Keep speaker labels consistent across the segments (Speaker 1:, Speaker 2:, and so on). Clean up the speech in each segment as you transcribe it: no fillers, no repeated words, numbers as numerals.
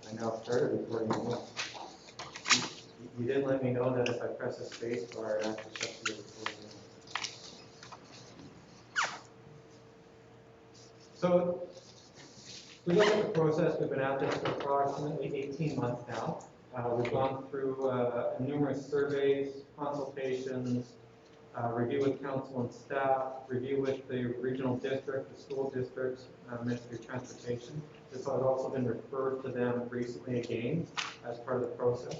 Speaker 1: I now started recording it. You didn't let me know that if I press a space bar, it actually shuts the recording. So, if we look at the process, we've been at this for approximately 18 months now. We've gone through numerous surveys, consultations, review with council and staff, review with the regional district, the school districts, Ministry of Transportation. This has also been referred to them recently again as part of the process.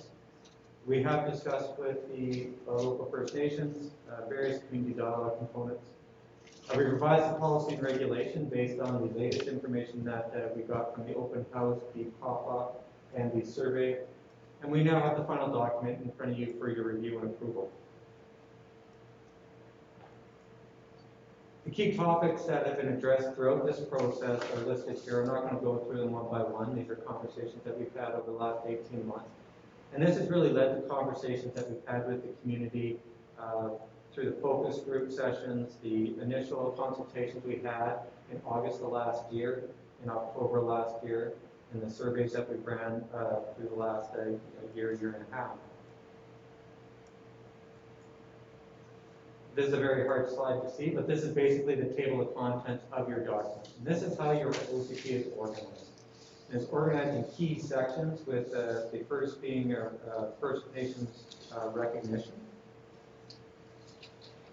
Speaker 1: We have discussed with the local First Nations, various community dialogue components. We revised the policy and regulation based on the latest information that we got from the open house, the pop-up, and the survey. And we now have the final document in front of you for your review and approval. The key topics that have been addressed throughout this process are listed here. I'm not going to go through them one by one. These are conversations that we've had over the last 18 months. And this has really led to conversations that we've had with the community through the focus group sessions, the initial consultations we had in August of last year, in October last year, and the surveys that we ran through the last year and a half. This is a very hard slide to see, but this is basically the table of contents of your document. And this is how your OCP is organized. It's organized in key sections, with the first being First Nations recognition.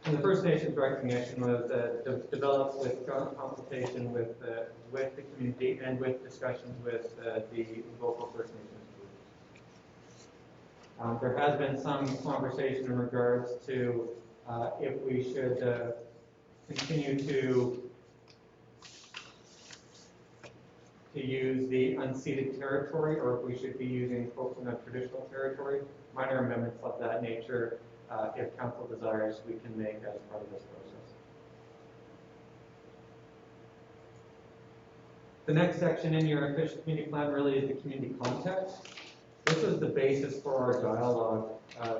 Speaker 1: And the First Nations recognition was developed with consultation with the community and with discussions with the local First Nations groups. There has been some conversation in regards to if we should continue to use the unceded territory, or if we should be focusing on traditional territory. Minor amendments of that nature, if council desires, we can make as part of this process. The next section in your official community plan really is the community context. This was the basis for our dialogue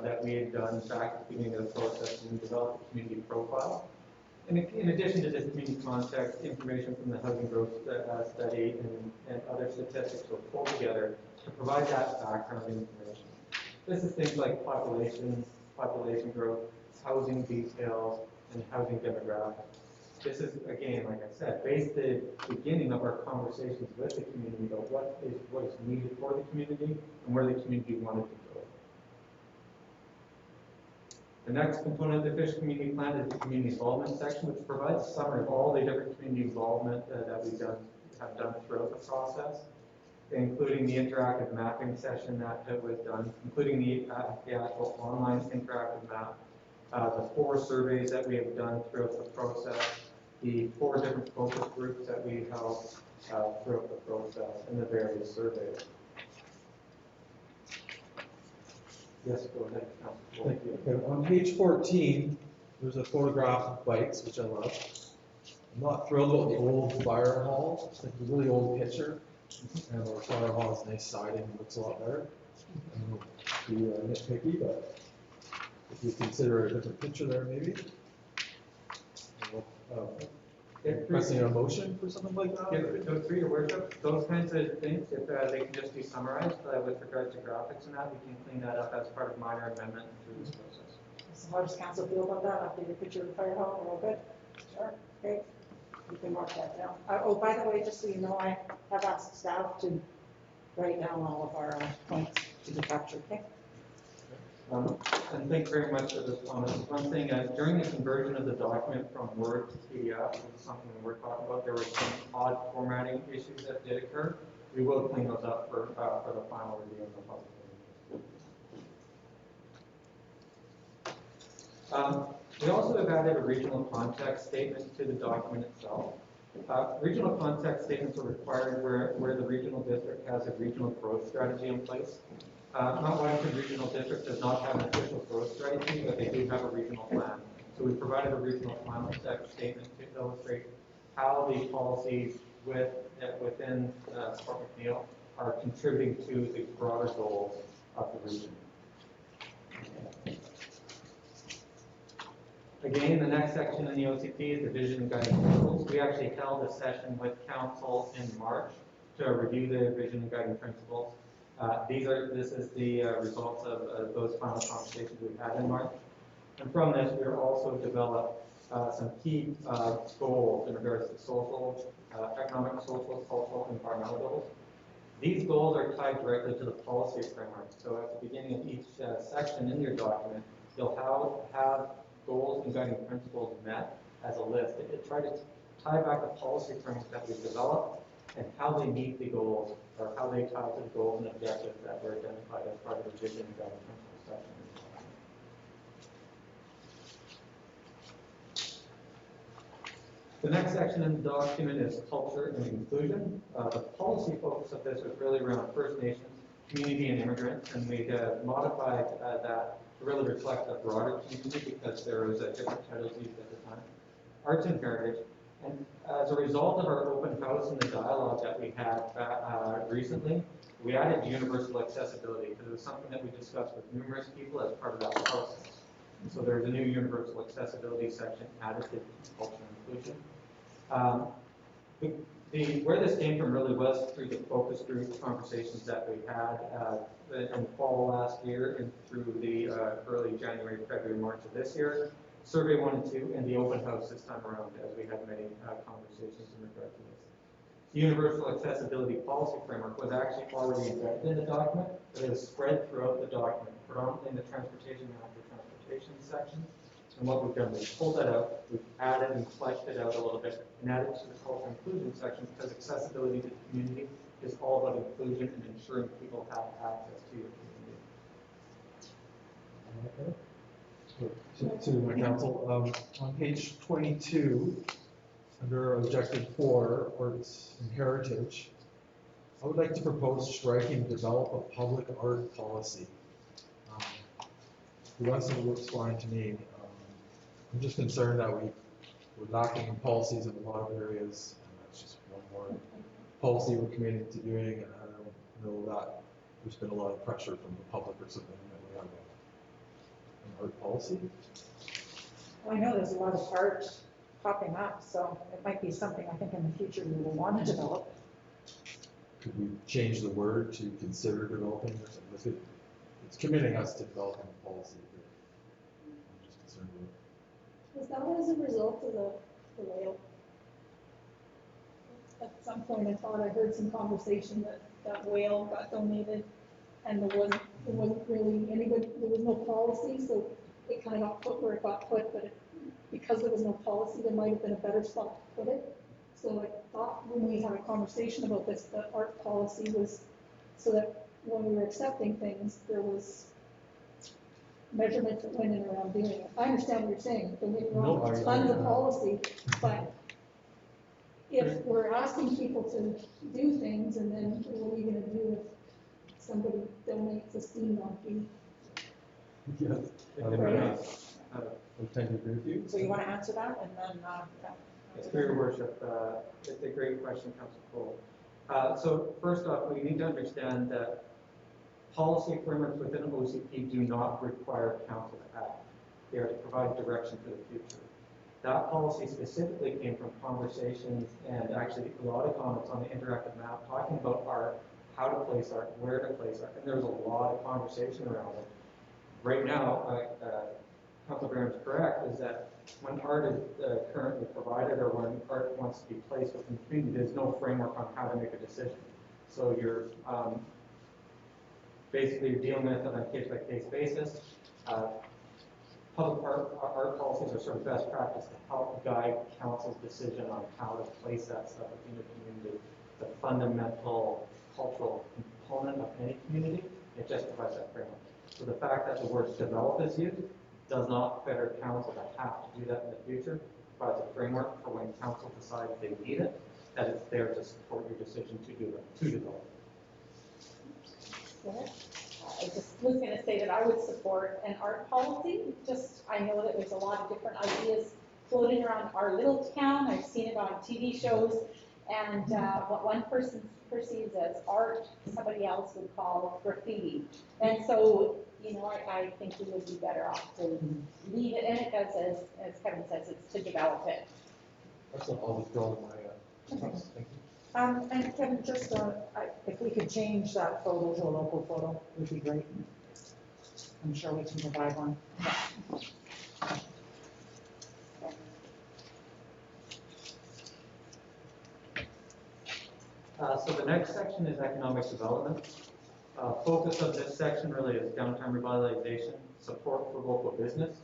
Speaker 1: that we had done back at the beginning of the process when we developed the community profile. And in addition to this community context, information from the housing growth study and other statistics were pulled together to provide that background information. This is things like population growth, housing details, and housing demographics. This is, again, like I said, based the beginning of our conversations with the community about what is needed for the community and where the community wanted to go. The next component of the official community plan is the community involvement section, which provides a summary of all the different community involvement that we have done throughout the process, including the interactive mapping session that was done, including the actual online interactive map, the 4 surveys that we have done throughout the process, the 4 different focus groups that we held throughout the process, and the various surveys. Yes, go ahead.
Speaker 2: Thank you. Okay, on page 14, there's a photograph of bikes, which I love. I'm not thrilled about the old fire hall. It's like a really old picture. And our fire hall has nice siding, it looks a lot better. I don't know, be nitpicky, but if you consider a different picture there, maybe. Pressing a motion for something like that?
Speaker 1: Yeah, through your worship, those kinds of things, if they can just be summarized with regard to graphics and that, we can clean that up as part of minor amendment through this process.
Speaker 3: So how does council feel about that? After your picture of the fire hall, we're all good? Sure, great. You can mark that down. Oh, by the way, just so you know, I have asked staff to write down all of our points to be captured, okay?
Speaker 1: And thank you very much for this comment. One thing, during the conversion of the document from Word to PDF, which is something that we're talking about, there were some odd formatting issues that did occur. We will clean those up for the final review of the public. We also have added a regional context statement to the document itself. Regional context statements are required where the regional district has a regional growth strategy in place. Mount Washington Regional District does not have an official growth strategy, but they do have a regional plan. So we provided a regional plan statement to illustrate how the policies within Fort McNeil are contributing to the broader goals of the region. Again, the next section in the OCP is the vision and guiding principles. We actually held a session with council in March to review the vision and guiding principles. This is the results of those final conversations we had in March. And from this, we are also developed some key goals in regards to social, economic, social, cultural, and environmental goals. These goals are tied directly to the policy framework. So at the beginning of each section in your document, you'll have goals and guiding principles met as a list. It try to tie back the policy framework that we've developed and how they meet the goals, or how they tie to the goals and objectives that were identified as part of the vision and guiding principles section. The next section in the document is culture and inclusion. The policy focus of this was really around First Nations, community, and immigrants, and we modified that to really reflect a broader community because there was different titles used at the time. Arts and heritage. And as a result of our open house and the dialogue that we had recently, we added universal accessibility because it was something that we discussed with numerous people as part of that process. And so there's a new universal accessibility section added to culture and inclusion. Where this came from really was through the focus group conversations that we had in the fall last year and through the early January, February, March of this year. Survey 1 and 2, and the open house this time around, as we had many conversations in regard to this. The Universal Accessibility Policy Framework was actually already embedded in the document, but it was spread throughout the document, predominantly in the Transportation and After Transportation section. And what we've done is pulled that out, we've added and fleshed it out a little bit, and added to the culture inclusion section because accessibility to the community is all about inclusion and ensuring people have access to your community.
Speaker 2: Okay. To my council, on page 22, under objective 4, arts and heritage, I would like to propose striking develop a public art policy. The rest of it looks fine to me. I'm just concerned that we're lacking in policies in a lot of areas, and that's just one more policy we're committing to doing, and I don't know that there's been a lot of pressure from the public or something that we have an art policy.
Speaker 3: Well, I know there's a lot of art popping up, so it might be something I think in the future we will want to develop.
Speaker 2: Could we change the word to consider developing or something? It's committing us to developing a policy. I'm just concerned with it.
Speaker 4: Was that as a result of the whale? At some point, I thought I heard some conversation that that whale got donated, and there wasn't really anybody, there was no policy, so it kind of got put where it got put, but because there was no policy, there might have been a better spot to put it. So I thought when we had a conversation about this, the art policy was so that when we were accepting things, there was measurements that went in around doing it. I understand what you're saying, don't get me wrong,
Speaker 2: No,
Speaker 4: it's fun, the policy, but if we're asking people to do things, and then what are you gonna do if somebody donates a steam donkey?
Speaker 2: Yes.
Speaker 3: Right.
Speaker 2: I tend to agree with you.
Speaker 3: So you want to answer that, and then,
Speaker 1: Through your worship, it's a great question, Councilor Cole. So first off, we need to understand that policy frameworks within OCP do not require council to act. They are to provide direction for the future. That policy specifically came from conversations and actually a lot of comments on the interactive map talking about art, how to place art, where to place art, and there was a lot of conversation around it. Right now, Councilor Graham's correct, is that when art is currently provided or when art wants to be placed within the community, there's no framework on how to make a decision. So you're basically you're dealing with it on a case-by-case basis. Public art policies are sort of best practice to help guide council's decision on how to place that stuff within the community. The fundamental cultural component of any community, it just provides that framework. So the fact that the word develop is used does not fetter council to have to do that in the future. It provides a framework for when council decides they need it, that it's there to support your decision to do it, to develop.
Speaker 4: I just was going to say that I would support an art policy. Just, I know that there's a lot of different ideas floating around our little town. I've seen it on TV shows, and what one person perceives as art, somebody else would call graffiti. And so, you know, I think we would be better off to leave it in it as Kevin says, it's to develop it.
Speaker 2: That's what I'll withdraw my, thank you.
Speaker 3: And Kevin, just, if we could change that photo to a local photo, would be great. I'm sure we can provide one.
Speaker 1: So the next section is economic development. Focus of this section really is downtown revitalization, support for local business,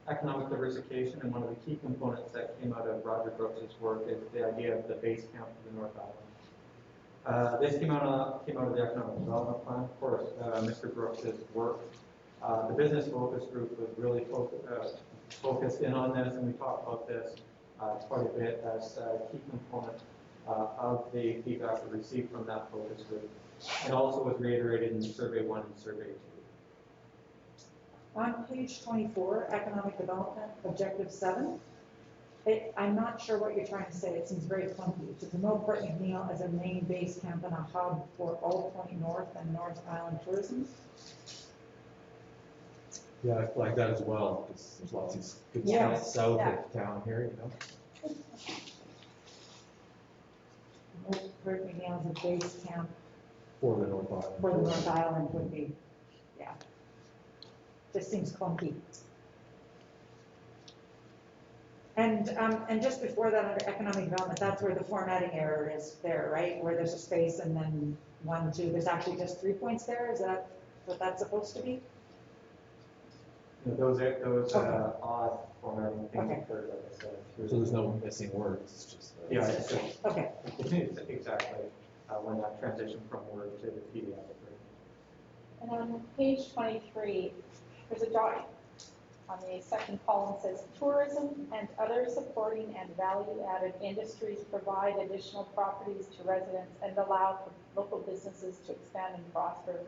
Speaker 1: economic diversification, and one of the key components that came out of Roger Brooks's work is the idea of the base camp for the North Island. This came out of the economic development plan. Of course, Mr. Brooks's work. The business focus group was really focused in on this, and we talked about this quite a bit as a key component of the feedback we received from that focus group. It also was reiterated in Survey 1 and Survey 2.
Speaker 3: On page 24, economic development, objective 7, I'm not sure what you're trying to say. It seems very clunky. To promote Port McNeill as a main base camp and a hub for All Point North and North Island tourism.
Speaker 2: Yeah, I like that as well, because there's lots of good
Speaker 3: Yeah.
Speaker 2: stuff south
Speaker 4: Yeah.
Speaker 2: of town here, you know?
Speaker 3: Promote Port McNeill as a base camp
Speaker 2: For the North Island.
Speaker 3: for the North Island would be, yeah. Just seems clunky. And just before that, under economic development, that's where the formatting error is there, right? Where there's a space and then 1, 2, there's actually just 3 points there. Is that what that's supposed to be?
Speaker 1: Those
Speaker 3: Okay.
Speaker 1: odd formatting things
Speaker 3: Okay.
Speaker 1: occurred, like I said.
Speaker 2: So there's no missing words, it's just.
Speaker 1: Yeah, it's just,
Speaker 3: Okay,
Speaker 1: it's exactly when that transition from Word to the PDF occurred.
Speaker 4: And on page 23, there's a drawing. On the second column says, tourism and other supporting and value-added industries provide additional properties to residents and allow for local businesses to expand and prosper.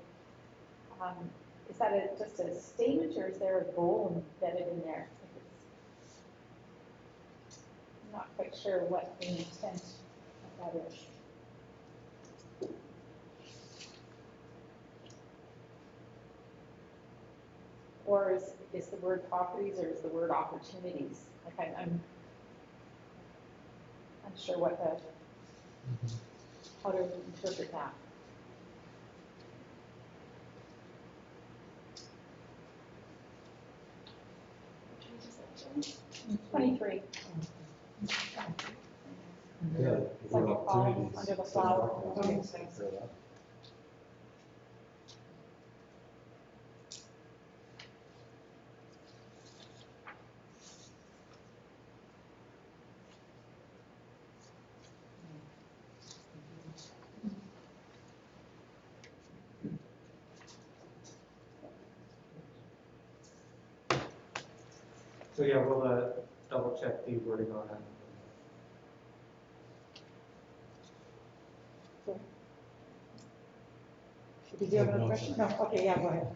Speaker 4: Is that just a statement, or is there a goal embedded in there? I'm not quite sure what the intent of that is. Or is the word properties, or is the word opportunities? Like I'm unsure how to interpret that. 23.
Speaker 2: Yeah,
Speaker 4: Second
Speaker 2: word
Speaker 4: column,
Speaker 2: opportunities.
Speaker 4: under the flower.
Speaker 3: Okay.
Speaker 1: So yeah, we'll double check the wording on that.
Speaker 3: did you have another question? No, okay, yeah, go ahead.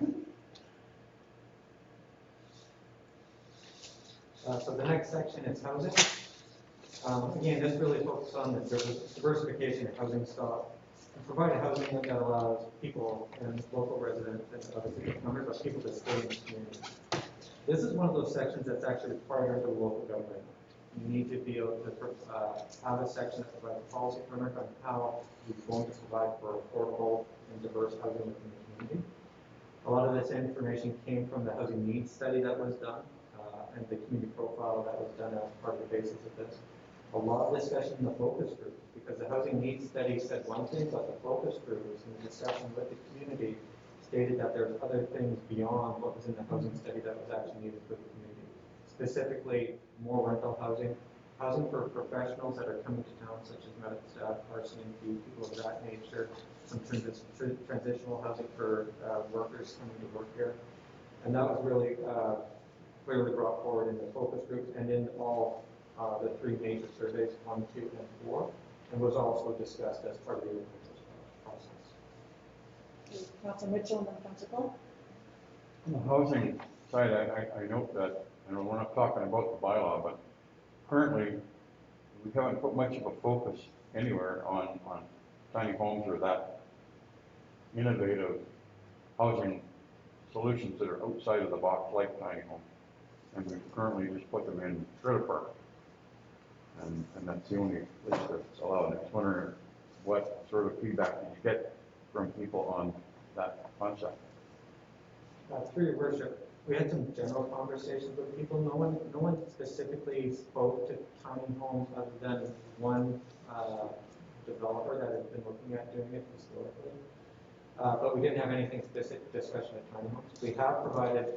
Speaker 1: So the next section is housing. Again, this really focuses on the diversification of housing stock and provide housing that allows people and local residents and obviously members of people to stay in the community. This is one of those sections that's actually required under local government. You need to be able to have a section that provides a policy framework on how you're going to provide for affordable and diverse housing within the community. A lot of this information came from the housing needs study that was done and the community profile that was done as part of the basis of this. A lot of discussion in the focus group, because the housing needs study said one thing, but the focus groups and the discussion with the community stated that there's other things beyond what was in the housing study that was actually needed for the community. Specifically, more rental housing, housing for professionals that are coming to town, such as medical staff, RCMP, people of that nature, some transitional housing for workers coming to work here. And that was really clearly brought forward in the focus groups and in all the 3 major surveys, 1, 2, and 4, and was also discussed as part of the process.
Speaker 3: Councilor Mitchell and then Councilor Cole.
Speaker 5: On the housing side, I note that, we're not talking about the bylaw, but currently, we haven't put much of a focus anywhere on tiny homes or that innovative housing solutions that are outside of the box like tiny homes. And we currently just put them in trailer park. And that's the only place that's allowed. I was wondering what sort of feedback did you get from people on that concept?
Speaker 1: Through your worship, we had some general conversations with people. No one specifically spoke to tiny homes other than one developer that has been looking at doing it historically. But we didn't have anything specific discussion of tiny homes. We have provided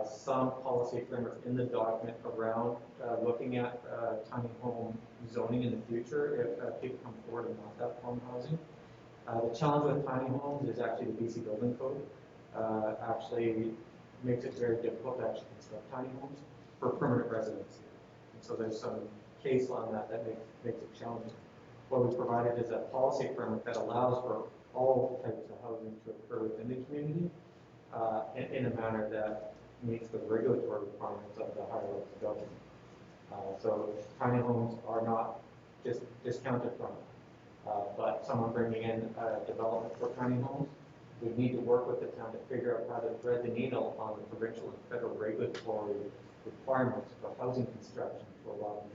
Speaker 1: some policy framework in the document around looking at tiny home zoning in the future if people come forward and want that form of housing. The challenge with tiny homes is actually the BC Building Code. Actually makes it very difficult to actually construct tiny homes for permanent residency. And so there's some case law on that makes it challenging. What we provided is a policy framework that allows for all types of housing to occur within the community in a manner that meets the regulatory requirements of the higher levels of government. So tiny homes are not just discounted from it. But someone bringing in development for tiny homes we need to work with the town to figure out how to thread the needle on the provincial and federal regulatory requirements for housing construction for a lot of these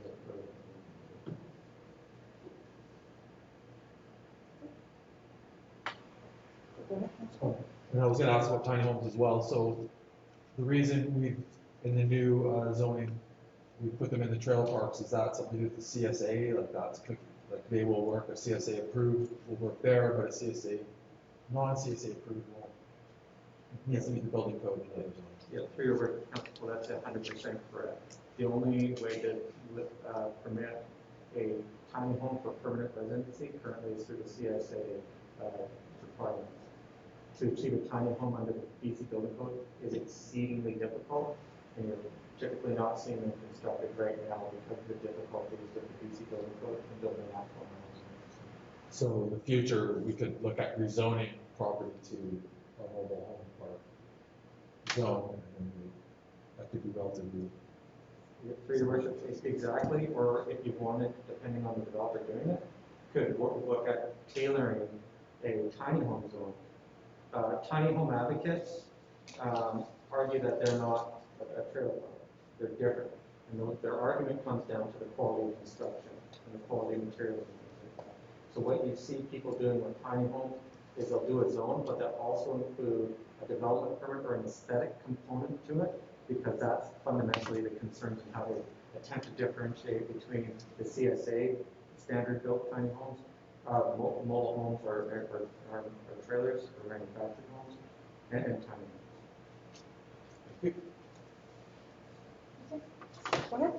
Speaker 2: And I was gonna ask about tiny homes as well, so the reason in the new zoning, we put them in the trail parks, is that something to do with the CSA, like they will work, a CSA approved will work there, but a CSA, non-CSA approved won't. It needs to meet the building code and the other zones.
Speaker 1: Yeah, through your work, council, that's 100% correct. The only way to permit a tiny home for permanent residency currently is through the CSA requirements. To achieve a tiny home under the BC Building Code is exceedingly difficult, and you're typically not seeing them constructed right now because of the difficulties with the BC Building Code and building actual homes.
Speaker 2: So in the future, we could look at rezoning property to a mobile home park zone, and that could be relatively.
Speaker 1: Through your worship, exactly, or if you wanted, depending on the developer doing it, could look at tailoring a tiny home zone. Tiny home advocates argue that they're not a trailer park. They're different. And their argument comes down to the quality of construction and the quality of materials and things like that. So what you see people doing with tiny homes is they'll do a zone, but they'll also include a development permit or an aesthetic component to it, because that's fundamentally the concerns in how they attempt to differentiate between the CSA standard built tiny homes, mobile homes or trailers or manufactured homes, and tiny homes.
Speaker 3: Go ahead.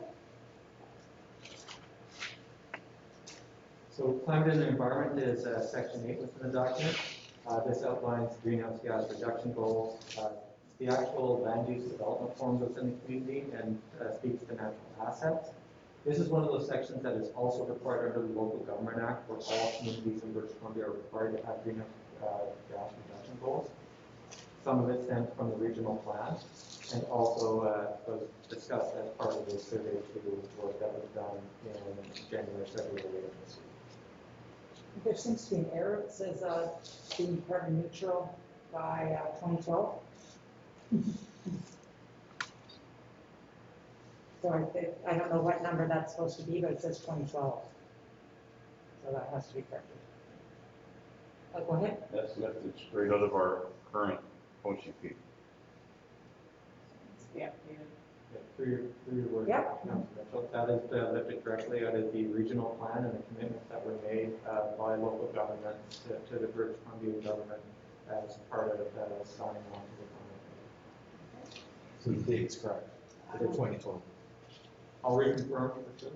Speaker 1: So climate and the environment is section 8 within the document. This outlines greenhouse gas reduction goals, the actual land use development forms within the community, and speaks to natural assets. This is one of those sections that is also required under the Local Government Act, where all communities in British Columbia are required to have greenhouse gas reduction goals. Some of it stems from the regional plan, and also was discussed as part of the survey to work that was done in January, February of this year.
Speaker 3: There seems to be an error. It says being carbon neutral by 2012. So I don't know what number that's supposed to be, but it says 2012. So that has to be corrected. Go ahead.
Speaker 5: That's lifted straight out of our current OCP.
Speaker 3: Yeah.
Speaker 1: Yeah, through your work,
Speaker 3: Yep.
Speaker 1: Councilor Mitchell, that is lifted directly out of the regional plan and the commitments that were made by local governments to the British Columbia government as part of signing on to the plan.
Speaker 2: So the date's correct, the 2012.
Speaker 1: I'll reconfirm for sure.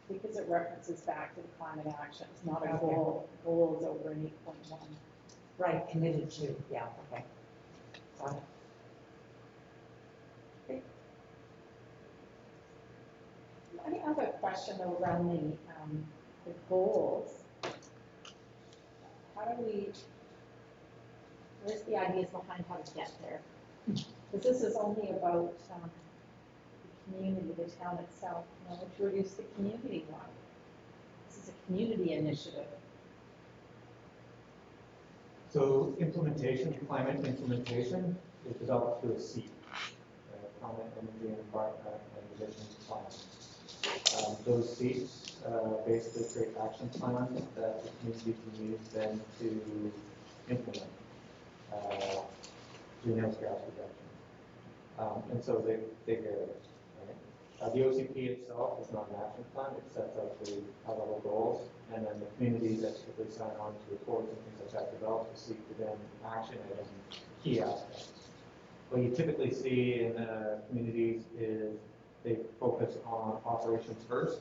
Speaker 4: Because it references back to the climate action, it's not a goal, goal is over in 8.1.
Speaker 3: Right, committed to. Yeah, okay. Got it.
Speaker 4: Any other question around the goals? How do we, where's the ideas behind how to get there? Because this is only about the community, the town itself, to reduce the community one. This is a community initiative.
Speaker 1: So implementation, climate implementation is developed through a CEEP, Climate, Energy, and Environment and Emissions Plan. Those seats basically create action plans that the community can use then to implement greenhouse gas reduction. And so they vary. Right? The OCP itself is not an action plan. It sets out the high-level goals, and then the communities that typically sign on to reports and things like that develop to seek to then action item key aspects. What you typically see in communities is they focus on operations first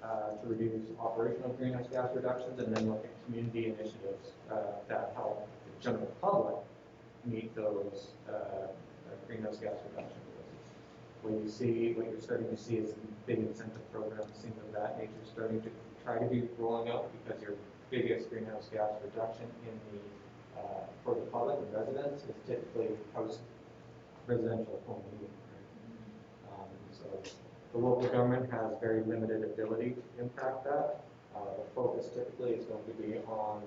Speaker 1: to reduce operational greenhouse gas reductions, and then look at community initiatives that help the general public meet those greenhouse gas reduction goals. What you're starting to see is big incentive programs, things of that nature, starting to try to be rolling out because your biggest greenhouse gas reduction in the for the public and residents is typically house residential home heating. Right? So the local government has very limited ability to impact that. The focus typically is going to be on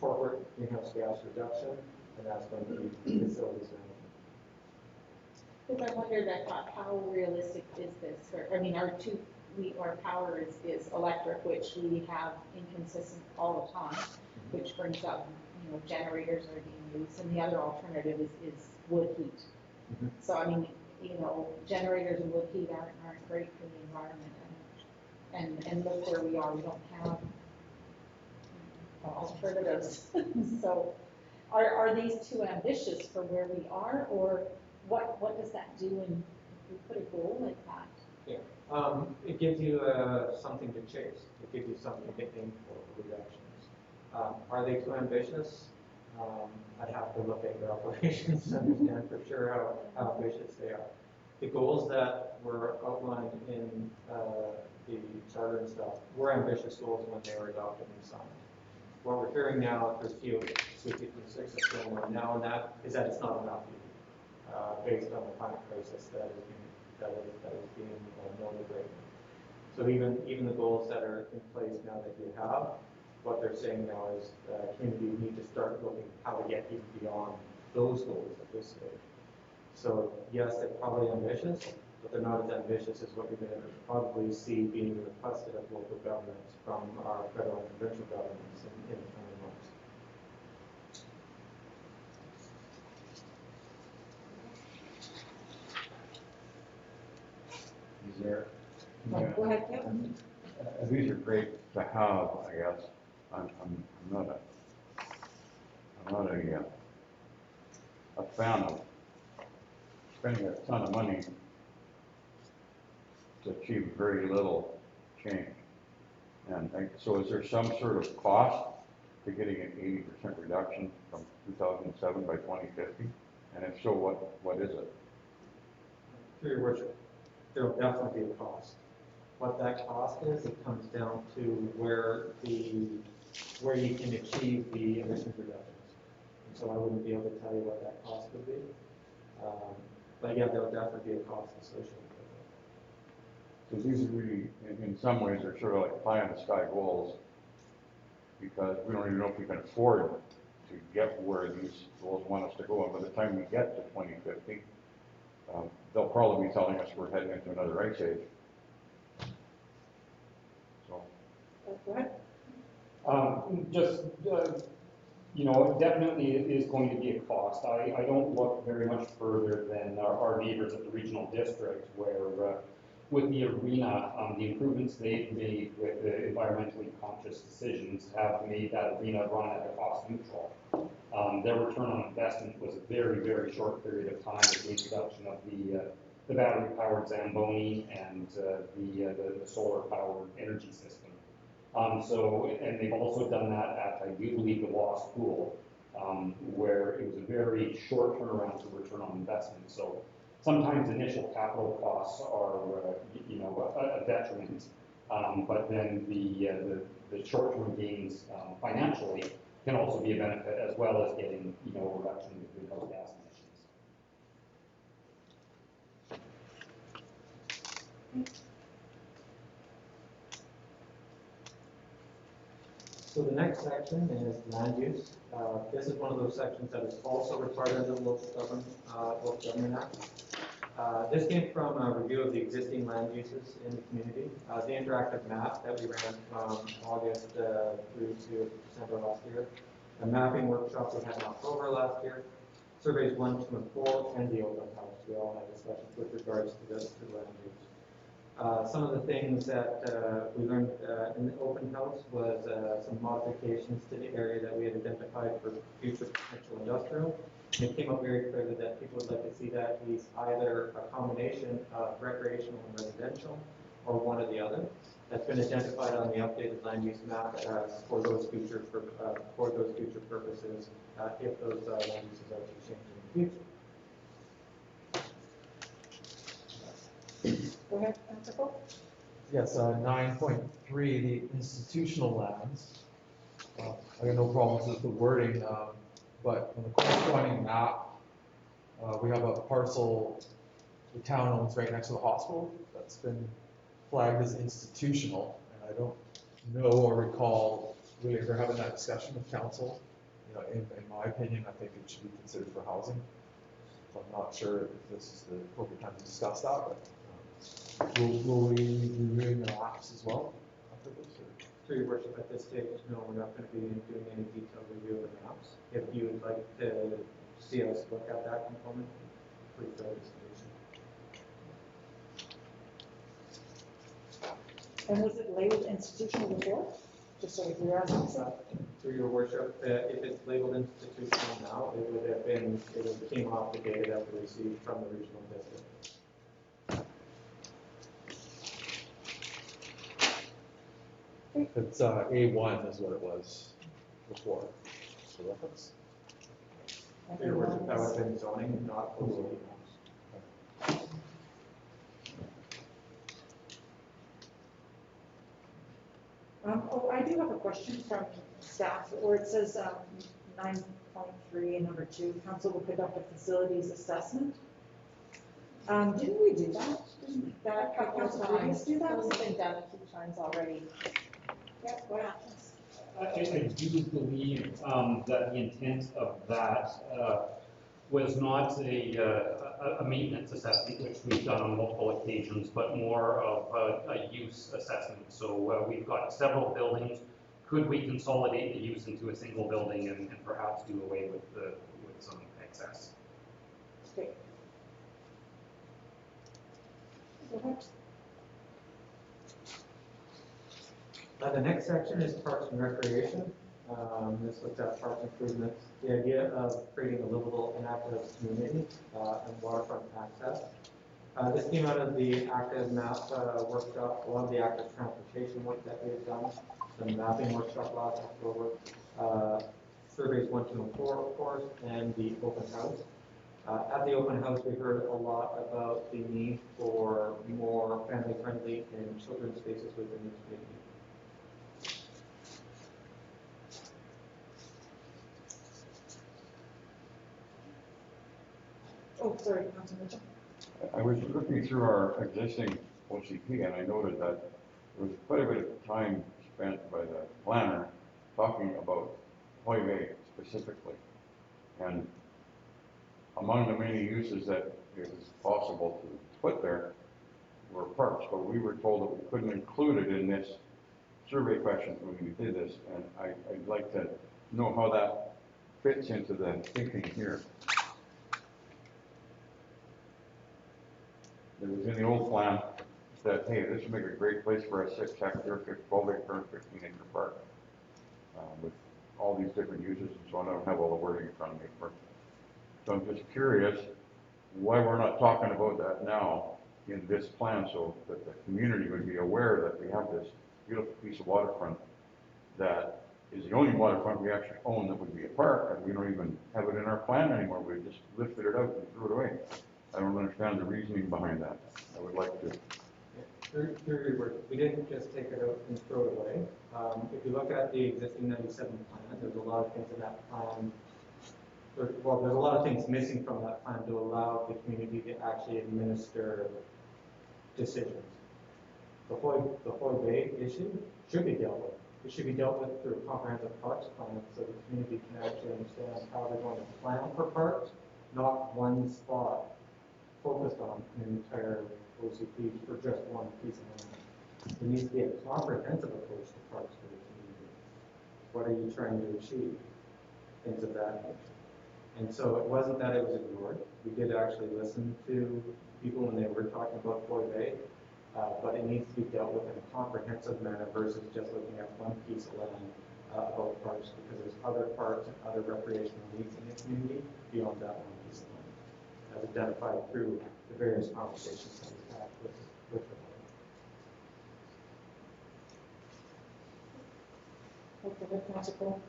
Speaker 1: corporate greenhouse gas reduction, and that's going to be facilities management.
Speaker 6: Because I wondered, I thought, how realistic is this? I mean, our power is electric, which we have inconsistent all the time, which brings up, generators are being used, and the other alternative is wood heat.
Speaker 1: Mm-hmm.
Speaker 6: So, I mean, generators and wood heat aren't great for the environment, and look where we are, we don't have alternatives. So, are these too ambitious for where we are, or what does that do when we put a goal like that?
Speaker 1: Yeah, it gives you something to chase. It gives you something to aim for reductions. Are they too ambitious? I'd have to look at your operations to understand for sure how ambitious they are. The goals that were outlined in the charter and stuff were ambitious goals when they were adopted and signed. What we're hearing now for COP26 that's going on now, and that is that it's not enough based on the climate crisis that is being noted right now. So even the goals that are in place now that you have, what they're saying now is communities need to start looking how to get even beyond those goals at this stage. So yes, they're probably ambitious, but they're not as ambitious as what you're going to probably see being requested of local governments from our federal and provincial governments in the coming months.
Speaker 5: Is there?
Speaker 3: Go ahead, yeah.
Speaker 5: These are great to have, I guess. I'm not a fan of spending a ton of money to achieve very little change. And so is there some sort of cost to getting an 80% reduction from 2007 by 2050? And if so, what is it?
Speaker 1: Through your worship, there will definitely be a cost. What that cost is, it comes down to where you can achieve the emission reductions. And so I wouldn't be able to tell you what that cost would be. But yeah, there will definitely be a cost associated with it.
Speaker 5: So these are really, in some ways, are sort of like pie in the sky goals, because we don't even know if we can afford to get where these goals want us to go. And by the time we get to 2050, they'll probably be telling us we're heading into another ice age. So.
Speaker 3: Go ahead.
Speaker 7: It definitely is going to be a cost. I don't look very much further than our neighbors at the regional district, where with the arena, the improvements they've made with the environmentally conscious decisions have made that arena run at a cost neutral. Their return on investment was a very, very short period of time with the introduction of the battery-powered Zamboni and the solar-powered energy system. And they've also done that at, I do believe, the Lost Pool, where it was a very short turnaround to return on investment. So sometimes initial capital costs are, a detriment, but then the short-term gains financially can also be a benefit, as well as getting, a reduction in greenhouse gas emissions.
Speaker 1: So the next section is land use. This is one of those sections that is also required under the Local Government Act. This came from a review of the existing land uses in the community. The interactive map that we ran from August through to December last year. The mapping workshop we had in October last year. Surveys 1, 2, and 4, and the open house. We all had discussions with regards to this to land use. Some of the things that we learned in the open house was some modifications to the area that we had identified for future potential industrial. And it came up very clearly that people would like to see that is either a combination of recreational and residential, or one or the other. That's been identified on the updated land use map for those future purposes if those land uses are to change in the future.
Speaker 3: Go ahead, Councilor Coe.
Speaker 2: Yes, 9.3, the institutional lands. I got no problems with the wording, but on the corresponding map, we have a parcel the town owns right next to the hospital that's been flagged as institutional, and I don't know or recall we ever having that discussion with council. You know, in my opinion, I think it should be considered for housing. So I'm not sure if this is the appropriate time to discuss that, but will we be reviewing the maps as well after this? Or?
Speaker 1: Through your worship, at this stage, no, we're not going to be doing any detailed review of the maps. If you would like to see us look at that component, please go to this solution.
Speaker 3: And was it labeled institutional before? Just so if you're asking.
Speaker 1: Through your worship, if it's labeled institutional now, it would have came off the data that we received from the regional district.
Speaker 2: It's A1 is what it was before, for reference.
Speaker 1: Through your worship, that would have been zoning, not OCD.
Speaker 3: I do have a question from staff, where it says 9.3 and number 2, council will conduct a facilities assessment. Didn't we do that? Didn't that council previous do that?
Speaker 6: Those have been done a few times already.
Speaker 3: Yeah, what happens?
Speaker 7: I do believe that the intent of that was not a maintenance assessment, which we've done on multiple occasions, but more of a use assessment. So we've got several buildings. Could we consolidate the use into a single building and perhaps do away with some excess?
Speaker 3: Okay. Go ahead.
Speaker 1: The next section is Parks and Recreation. This looks at park improvements. The idea of creating a livable and active community and waterfront access. This came out of the active map workshop, a lot of the active transportation work that we have done, the mapping workshop last October, surveys 1, 2, and 4, of course, and the open house. At the open house, we heard a lot about the need for more family-friendly and children's spaces within the community.
Speaker 3: Oh, sorry, Councilor Mitchell.
Speaker 5: I was looking through our existing OCP and I noted that there was quite a bit of time spent by the planner talking about Hoy Bay specifically. And among the many uses that it was possible to put there were parks, but we were told that we couldn't include it in this survey question when we did this, and I'd like to know how that fits into the thinking here. It was in the old plan that, hey, this would make a great place for a 6-hectare, 12-acre, 15-acre park with all these different uses and so on. I don't have all the wording in front of me. So I'm just curious why we're not talking about that now in this plan so that the community would be aware that we have this beautiful piece of waterfront that is the only waterfront we actually own that would be a park, and we don't even have it in our plan anymore. We just lifted it out and threw it away. I don't understand the reasoning behind that. I would like to.
Speaker 1: We didn't just take it out and throw it away. If you look at the existing 97 plan, there's a lot of things in that plan. Well, there's a lot of things missing from that plan to allow the community to actually administer decisions. The Hoy Bay issue should be dealt with. It should be dealt with through a comprehensive parks plan so the community can actually understand how they're going to plan for parks, not one spot focused on an entire OCP for just one piece of land. There needs to be a comprehensive approach to parks for the community. What are you trying to achieve? Things of that nature. And so it wasn't that it was ignored. We did actually listen to people when they were talking about Foy Bay, but it needs to be dealt with in a comprehensive manner versus just looking at one piece of land about parks, because there's other parks and other recreational needs in the community beyond that one piece of land, as identified through the various conversations that we've had with the
Speaker 3: Okay, good, Councilor Cole.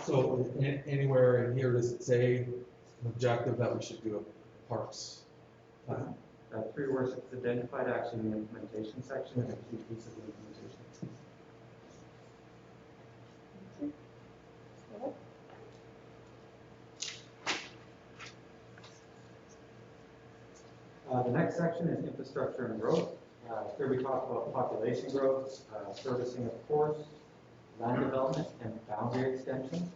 Speaker 2: So anywhere in here does it say an objective that we should do a parks plan?
Speaker 1: three words it's identified actually in the implementation section and a key piece of the implementation. The next section is infrastructure and growth. Here we talk about population growth, servicing of course, land development, and boundary extension.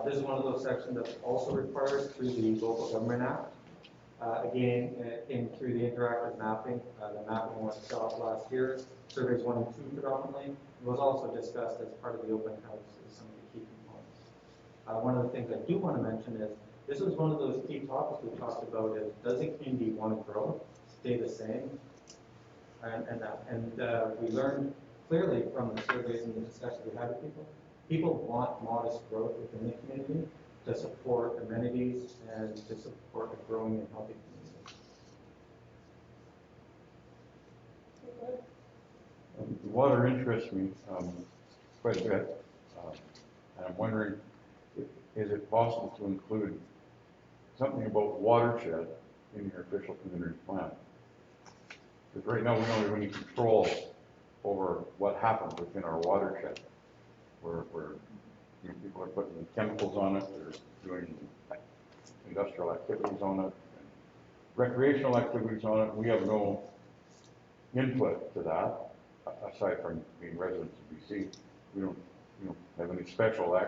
Speaker 1: This is one of those sections that's also required through the Local Government Act. Again, it came through the interactive mapping. The mapping was developed last year. Surveys 1 and 2 predominantly. It was also discussed as part of the open house as some of the key components. One of the things I do want to mention is this was one of those key topics we talked about is does the community want to grow, stay the same? And we learned clearly from the surveys and the discussions we had with people, people want modest growth within the community to support amenities and to support a growing and healthy community.
Speaker 5: The water interests me quite a bit. And I'm wondering, is it possible to include something about watershed in your official community plan? Because right now we don't have any control over what happens within our watershed. Where people are putting chemicals on it, they're doing industrial activities on it, recreational activities on it. We have no input to that, aside from being residents of BC. We don't have any special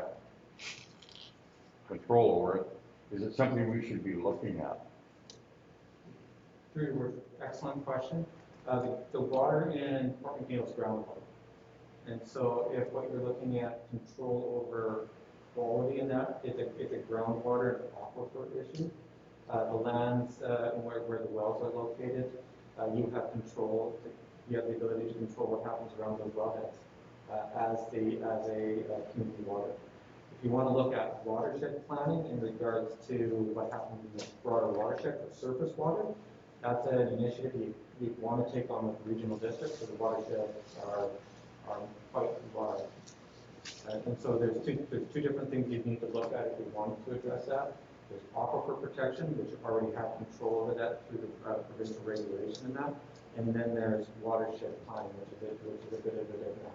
Speaker 5: control over it. Is it something we should be looking at?
Speaker 1: Three words, excellent question. The water in Port McNeil is groundwater. And so if what you're looking at control over quality in that, it's a groundwater and aquifer issue. The lands where the wells are located, you have control, you have the ability to control what happens around those wellheads as a community water. If you want to look at watershed planning in regards to what happens in the broader watershed for surface water, that's an initiative you want to take on with regional districts, so the watersheds are quite large. And so there's two different things you need to look at if you wanted to address that. There's aquifer protection, which you already have control over that through the provincial regulation in that. And then there's watershed planning, which is a bit of a different animal.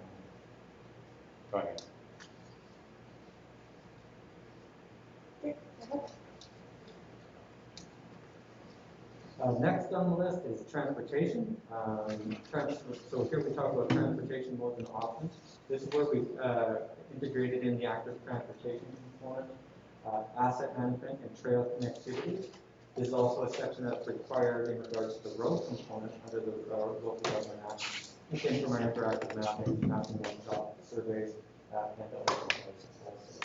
Speaker 5: Right.
Speaker 1: Next on the list is transportation. So here we talk about transportation modes and options. This is where we integrated in the active transportation component, asset management, and trail connectivity. There's also a section that's required in regards to the road component under the Local Government Act. It came from our interactive mapping workshop, surveys, and other places also.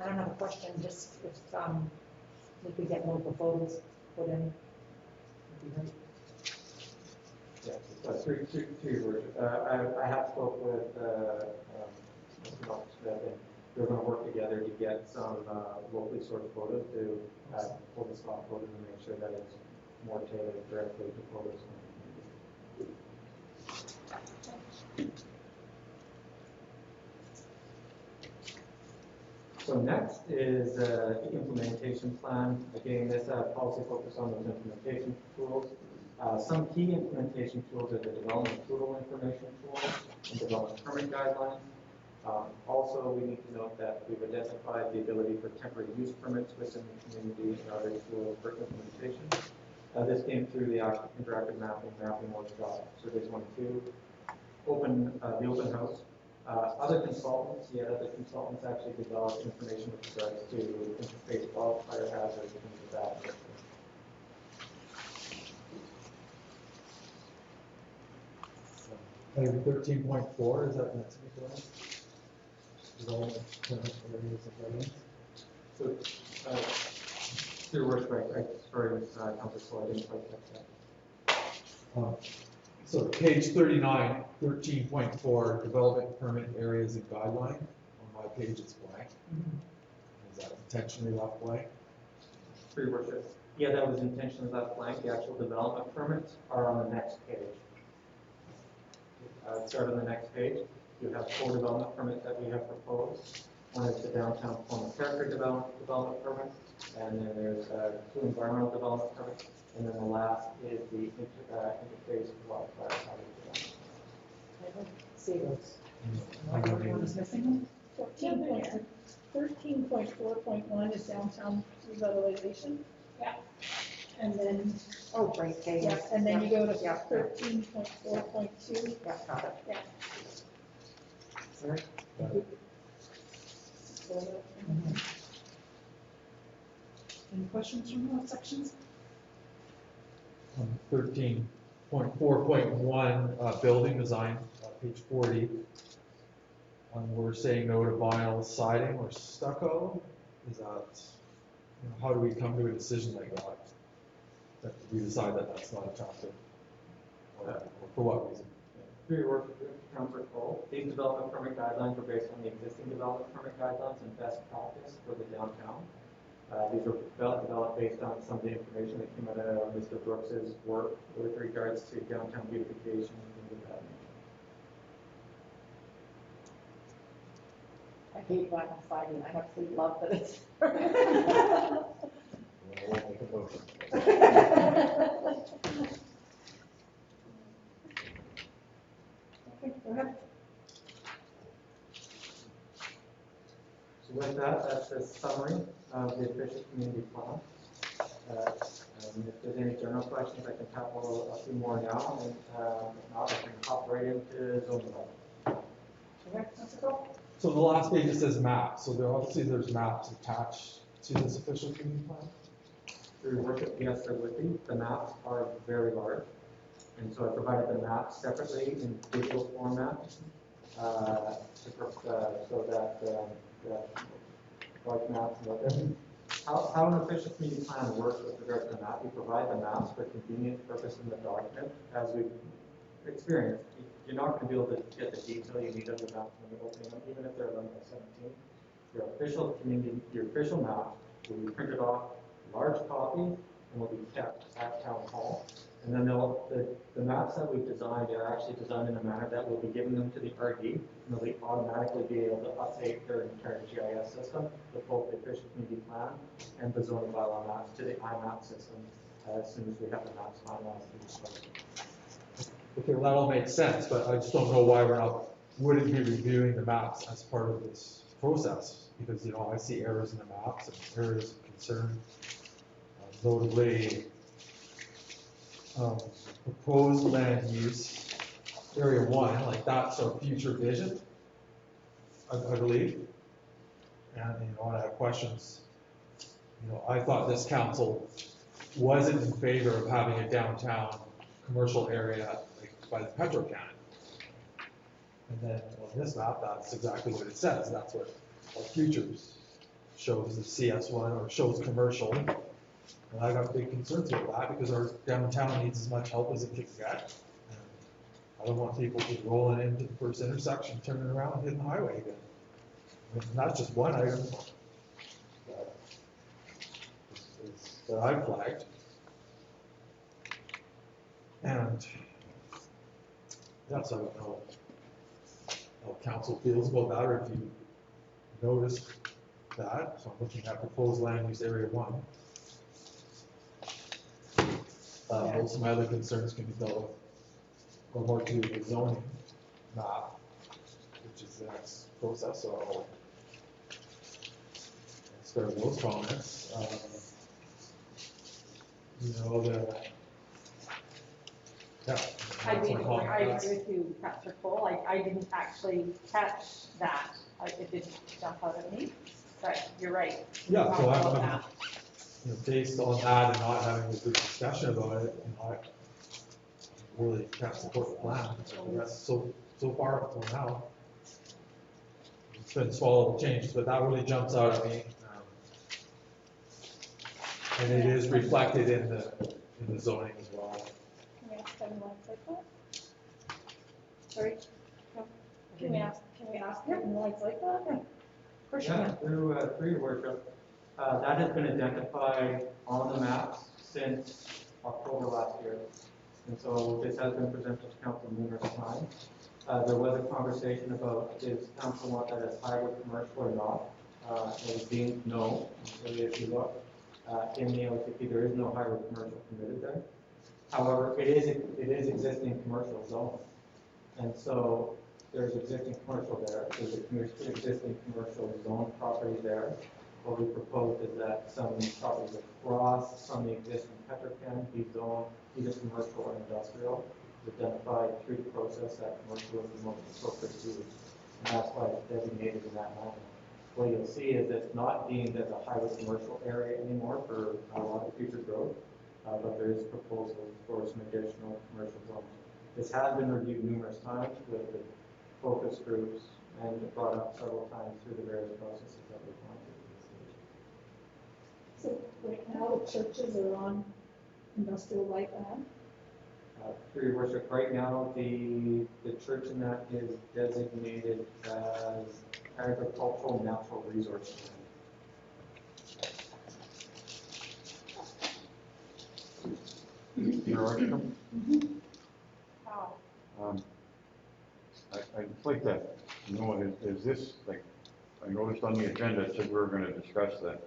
Speaker 3: I don't have a question, just if we could get multiple photos put in. Would be great.
Speaker 1: Yeah, three words. I have spoke with Mr. Smith, and we're going to work together to get some locally sourced photos to pull the stock photos and make sure that it's more tailored directly to photos. So next is the implementation plan. Again, this policy focus on those implementation tools. Some key implementation tools are the development approval information tools and development permit guidelines. Also, we need to note that we've identified the ability for temporary use permits within the community and other tools for implementation. This came through the interactive mapping workshop, surveys 1 and 2. The open house. Other consultants actually develop information with regards to interface wildfire hazards, things of that nature.
Speaker 2: Item 13.4, is that next week, right? Development permit areas of wetlands.
Speaker 1: So, through work, right, sorry, Councilor Slow, I didn't quite catch that.
Speaker 2: So page 39, 13.4, development permit areas and guideline. On my page, it's blank. Is that intentionally left blank?
Speaker 1: For your worship, yeah, that was intentionally left blank. The actual development permits are on the next page. Start on the next page. You have 4 development permits that we have proposed. One is the downtown formal character development permit, and then there's 2 environmental development permits, and then the last is the interface wildfire hazard development.
Speaker 3: I don't see those.
Speaker 2: Mm-hmm.
Speaker 3: One is missing.
Speaker 4: 13.4.1 is downtown revitalization. Yeah. And then,
Speaker 3: Oh, right, okay.
Speaker 4: yeah, and then you go to
Speaker 3: Yeah.
Speaker 4: 13.4.2.
Speaker 3: Yeah, got it.
Speaker 4: Yeah.
Speaker 3: Sorry. Any questions from those sections?
Speaker 2: 13.4.1, building design, page 40. We're saying no to vinyl siding or stucco. Is that, how do we come to a decision like that? That we decide that that's not attractive? Or for what reason?
Speaker 1: Through your work, Councilor Cole, these development permit guidelines are based on the existing development permit guidelines and best practice for the downtown. These were developed based on some of the information that came out of Mr. Brooks's work with regards to downtown beautification and things of that nature.
Speaker 3: I hate vinyl siding. I absolutely love that it's.
Speaker 2: We'll make a motion.
Speaker 3: Okay, go ahead.
Speaker 1: So with that, that's the summary of the official community plan. If there's any general questions, I can tackle a few more now, and if not, I can hop right into zone development.
Speaker 3: Okay, let's go.
Speaker 2: So the last page, it says maps. So there's maps attached to this official community plan?
Speaker 1: Through your worship, yes, there would be. The maps are very large. And so I provided the maps separately in digital format, so that, like maps and what how an official community plan works with regard to the map. We provide the maps for convenience purpose in the document as we've experienced. You're not going to be able to get the detail you need of the maps when you're opening them, even if they're 11 by 17. Your official map will be printed off, large copy, and will be kept at Town Hall. And then the maps that we've designed are actually designed in a manner that we'll be giving them to the RD, and they'll be automatically be able to update their entire GIS system with both the official community plan and the zoning bylaw maps to the IMAP system as soon as we have the maps finalized.
Speaker 2: Okay, well, that all makes sense, but I just don't know why wouldn't be reviewing the maps as part of this process, because, I see errors in the maps and areas of concern, notably, proposed land use, area 1, like that's our future vision, I believe. And, I have questions. I thought this council wasn't in favor of having a downtown commercial area like by the Petrocan. And then on this map, that's exactly what it says. That's what our futures shows the CS1 or shows commercial. And I got big concerns with that because our downtown needs as much help as it can get. And I don't want people just rolling into the first intersection, turning around and hitting the highway again. And that's just one item that I flagged. And yes, I don't know how council feels about that, or if you noticed that. So I'm looking at proposed land use area 1. Most of my other concerns can be dealt with, or more to do with the zoning map, which is the next process, so I'll spare those comments. Yeah,
Speaker 6: I
Speaker 2: That's
Speaker 6: agree,
Speaker 2: what
Speaker 6: I
Speaker 2: that's-
Speaker 6: agree with you, Pastor Cole, I didn't actually catch that, it didn't jump out at me, but you're right. We
Speaker 2: Yeah,
Speaker 6: talked
Speaker 2: so
Speaker 6: about
Speaker 2: I'm,
Speaker 6: that.
Speaker 2: you know, based on that and not having a good discussion about it, you know, I really can't support the plan. So that's so far up till now. It's been small little changes, but that really jumps out at me. And it is reflected in the zoning as well.
Speaker 4: Can we ask them lights like that? Sorry? No. Can we ask them lights like that?
Speaker 3: Of course you
Speaker 1: Yeah,
Speaker 3: can.
Speaker 1: through your worship, that has been identified on the maps since October last year. And so this has been presented to council numerous times. There was a conversation about does council want that as highway commercial or not? It was deemed no. So if you look in the LCP, there is no highway commercial permitted there. However, it is existing commercial zone. And so there's existing commercial there. There's existing commercial zone property there. What we proposed is that some properties across from the existing petrochem be zoned either commercial or industrial. It's identified through the process that commercial is the most appropriate use. And that's why it's designated in that manner. What you'll see is it's not deemed as a highway commercial area anymore for a lot of future growth, but there is proposals for some additional commercial zones. This has been reviewed numerous times with the focus groups and brought up several times through the various processes that we've gone through.
Speaker 4: So right now, the churches are on industrial light land.
Speaker 1: Through your worship, right now, the church in that is designated as agricultural natural resource land.
Speaker 5: Your worship,
Speaker 6: Wow.
Speaker 5: I'd just like to know, is this, like, I noticed on the agenda, it said we were gonna discuss the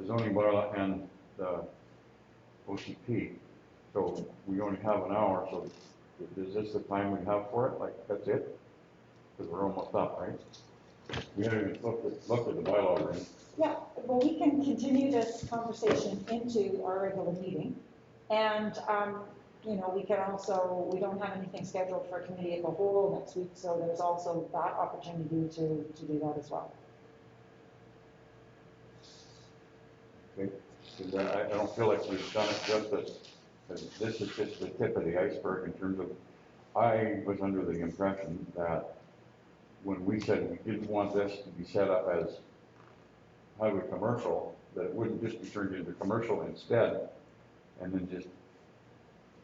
Speaker 5: zoning bylaw and the OCP. So we only have an hour, so is this the time we have for it? Like, that's it? Because we're almost up, right? We haven't even looked at the bylaw, right?
Speaker 3: Yeah, well, we can continue this conversation into our regular meeting. And, you know, we can also, we don't have anything scheduled for committee of the whole next week, so there's also that opportunity to do that as well.
Speaker 5: Okay, because I don't feel like we've done it justice, because this is just the tip of the iceberg in terms of, I was under the impression that when we said we didn't want this to be set up as highway commercial, that it wouldn't just be turned into commercial instead, and then just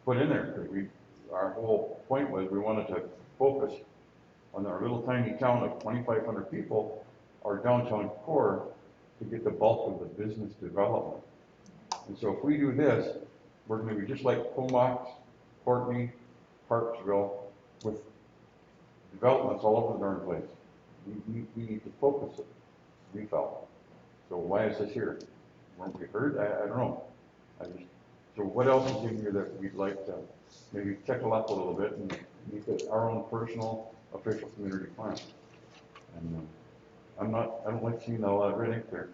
Speaker 5: put in there, because our whole point was we wanted to focus on our little tiny town of 2,500 people, our downtown core, to get the bulk of the business development. And so if we do this, we're going to be just like Comox, Courtney, Parksville, with developments all over the darn place. We need to focus it, we felt. So why is this here? Weren't we heard? I don't know. So what else is in here that we'd like to maybe tickle up a little bit and make it our own personal official community plan? And I don't like seeing all that red ink there.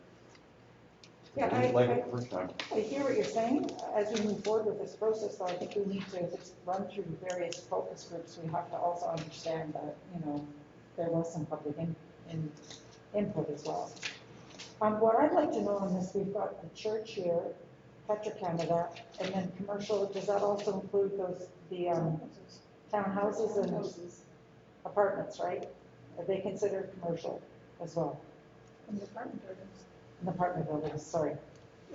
Speaker 3: Yeah,
Speaker 5: I didn't like it the first time.
Speaker 3: I hear what you're saying. As we move forward with this process, though, I think we need to, if it's run through various focus groups, we have to also understand that, you know, there was some public input as well. What I'd like to know on this, we've got the church here, Petro-Canada, and then commercial, does that also include the townhouses and apartments, right? Are they considered commercial as well?
Speaker 4: And the apartment buildings.
Speaker 3: And apartment buildings, sorry.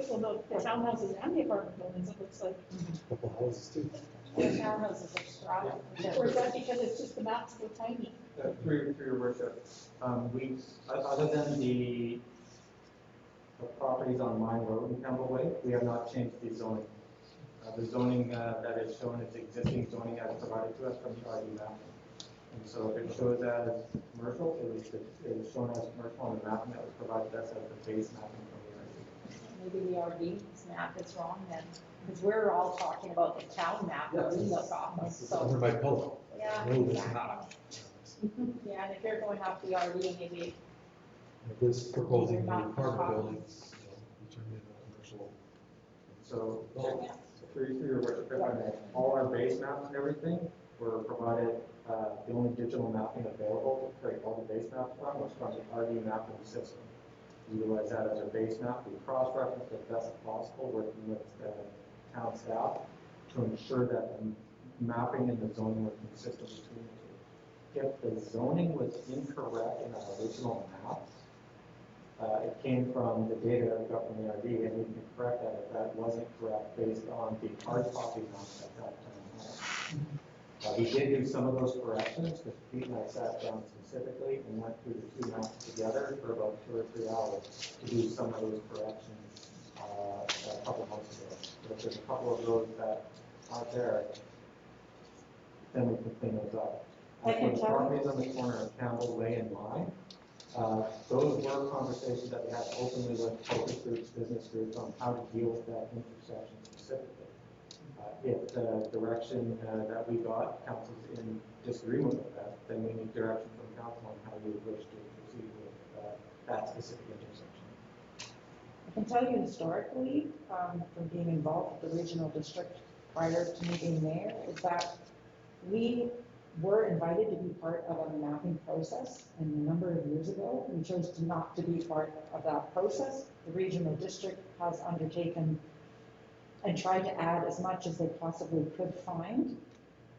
Speaker 4: Well, the townhouses and the apartment buildings, it looks like.
Speaker 2: Couple houses too.
Speaker 6: The townhouses are strong.
Speaker 4: Or is that because it's just the map's so tiny?
Speaker 1: Through your worship, other than the properties on Mine Road in Campbell Way, we have not changed the zoning. The zoning that is shown is existing zoning as provided to us from the RD map. And so if it shows as commercial, it is shown as commercial on the mapping that was provided us as the base mapping from the RD.
Speaker 6: Maybe the RD's map is wrong then, because we're all talking about the town map that we look off of,
Speaker 2: It's under
Speaker 6: so.
Speaker 2: my pillow.
Speaker 6: Yeah,
Speaker 2: No, it's
Speaker 6: exactly.
Speaker 2: not.
Speaker 6: Yeah, and if you're going off the RD, maybe,
Speaker 2: This proposing the
Speaker 6: Not
Speaker 2: apartment
Speaker 6: proper.
Speaker 2: buildings, you know, be turned into commercial.
Speaker 1: So
Speaker 2: Oh,
Speaker 1: through your worship, if I may, all our base maps and everything were provided, the only digital mapping available to create all the base maps from was from the RD mapping system. We utilize that as our base map. We cross-reference as best as possible, working with the town staff to ensure that the mapping and the zoning were consistent between the two. If the zoning was incorrect in our original maps, it came from the data that we got from the RD, and we can correct that if that wasn't correct based on the hard copy maps at that time. We did do some of those corrections, because Pete and I sat down specifically and went through the two maps together for about 2 or 3 hours to do some of those corrections a couple months ago. So if there's a couple of those that aren't there, then we can clean those up.
Speaker 3: I can
Speaker 1: For the
Speaker 3: tell you-
Speaker 1: properties on the corner of Campbell Way and Mine, those were conversations that we had openly with focus groups, business groups on how to deal with that intersection specifically. If the direction that we got, council's in disagreement with that, then we need direction from council on how we wish to proceed with that specific intersection.
Speaker 3: I can tell you historically, from being involved with the regional district prior to me being mayor, is that we were invited to be part of a mapping process, and a number of years ago, we chose not to be part of that process. The regional district has undertaken and tried to add as much as they possibly could find,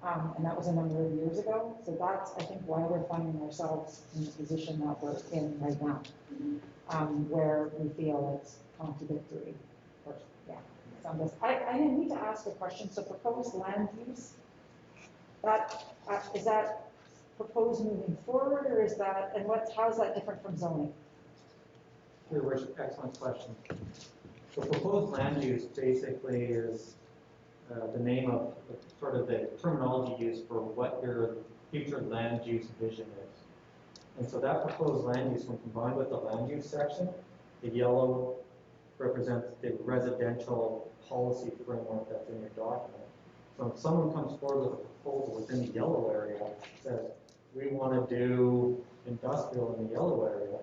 Speaker 3: and that was a number of years ago. So that's, I think, why we're finding ourselves in the position that we're in right now, where we feel it's contradictory. Or, yeah, some of this. I need to ask a question. So proposed land use, that is that proposed moving forward, or is that, and how is that different from zoning?
Speaker 1: Your worship, excellent question. The proposed land use basically is the name of sort of the terminology used for what your future land use vision is. And so that proposed land use, when combined with the land use section, the yellow represents the residential policy framework that's in your document. So if someone comes forward with a proposal within the yellow area, says, we want to do industrial in the yellow area,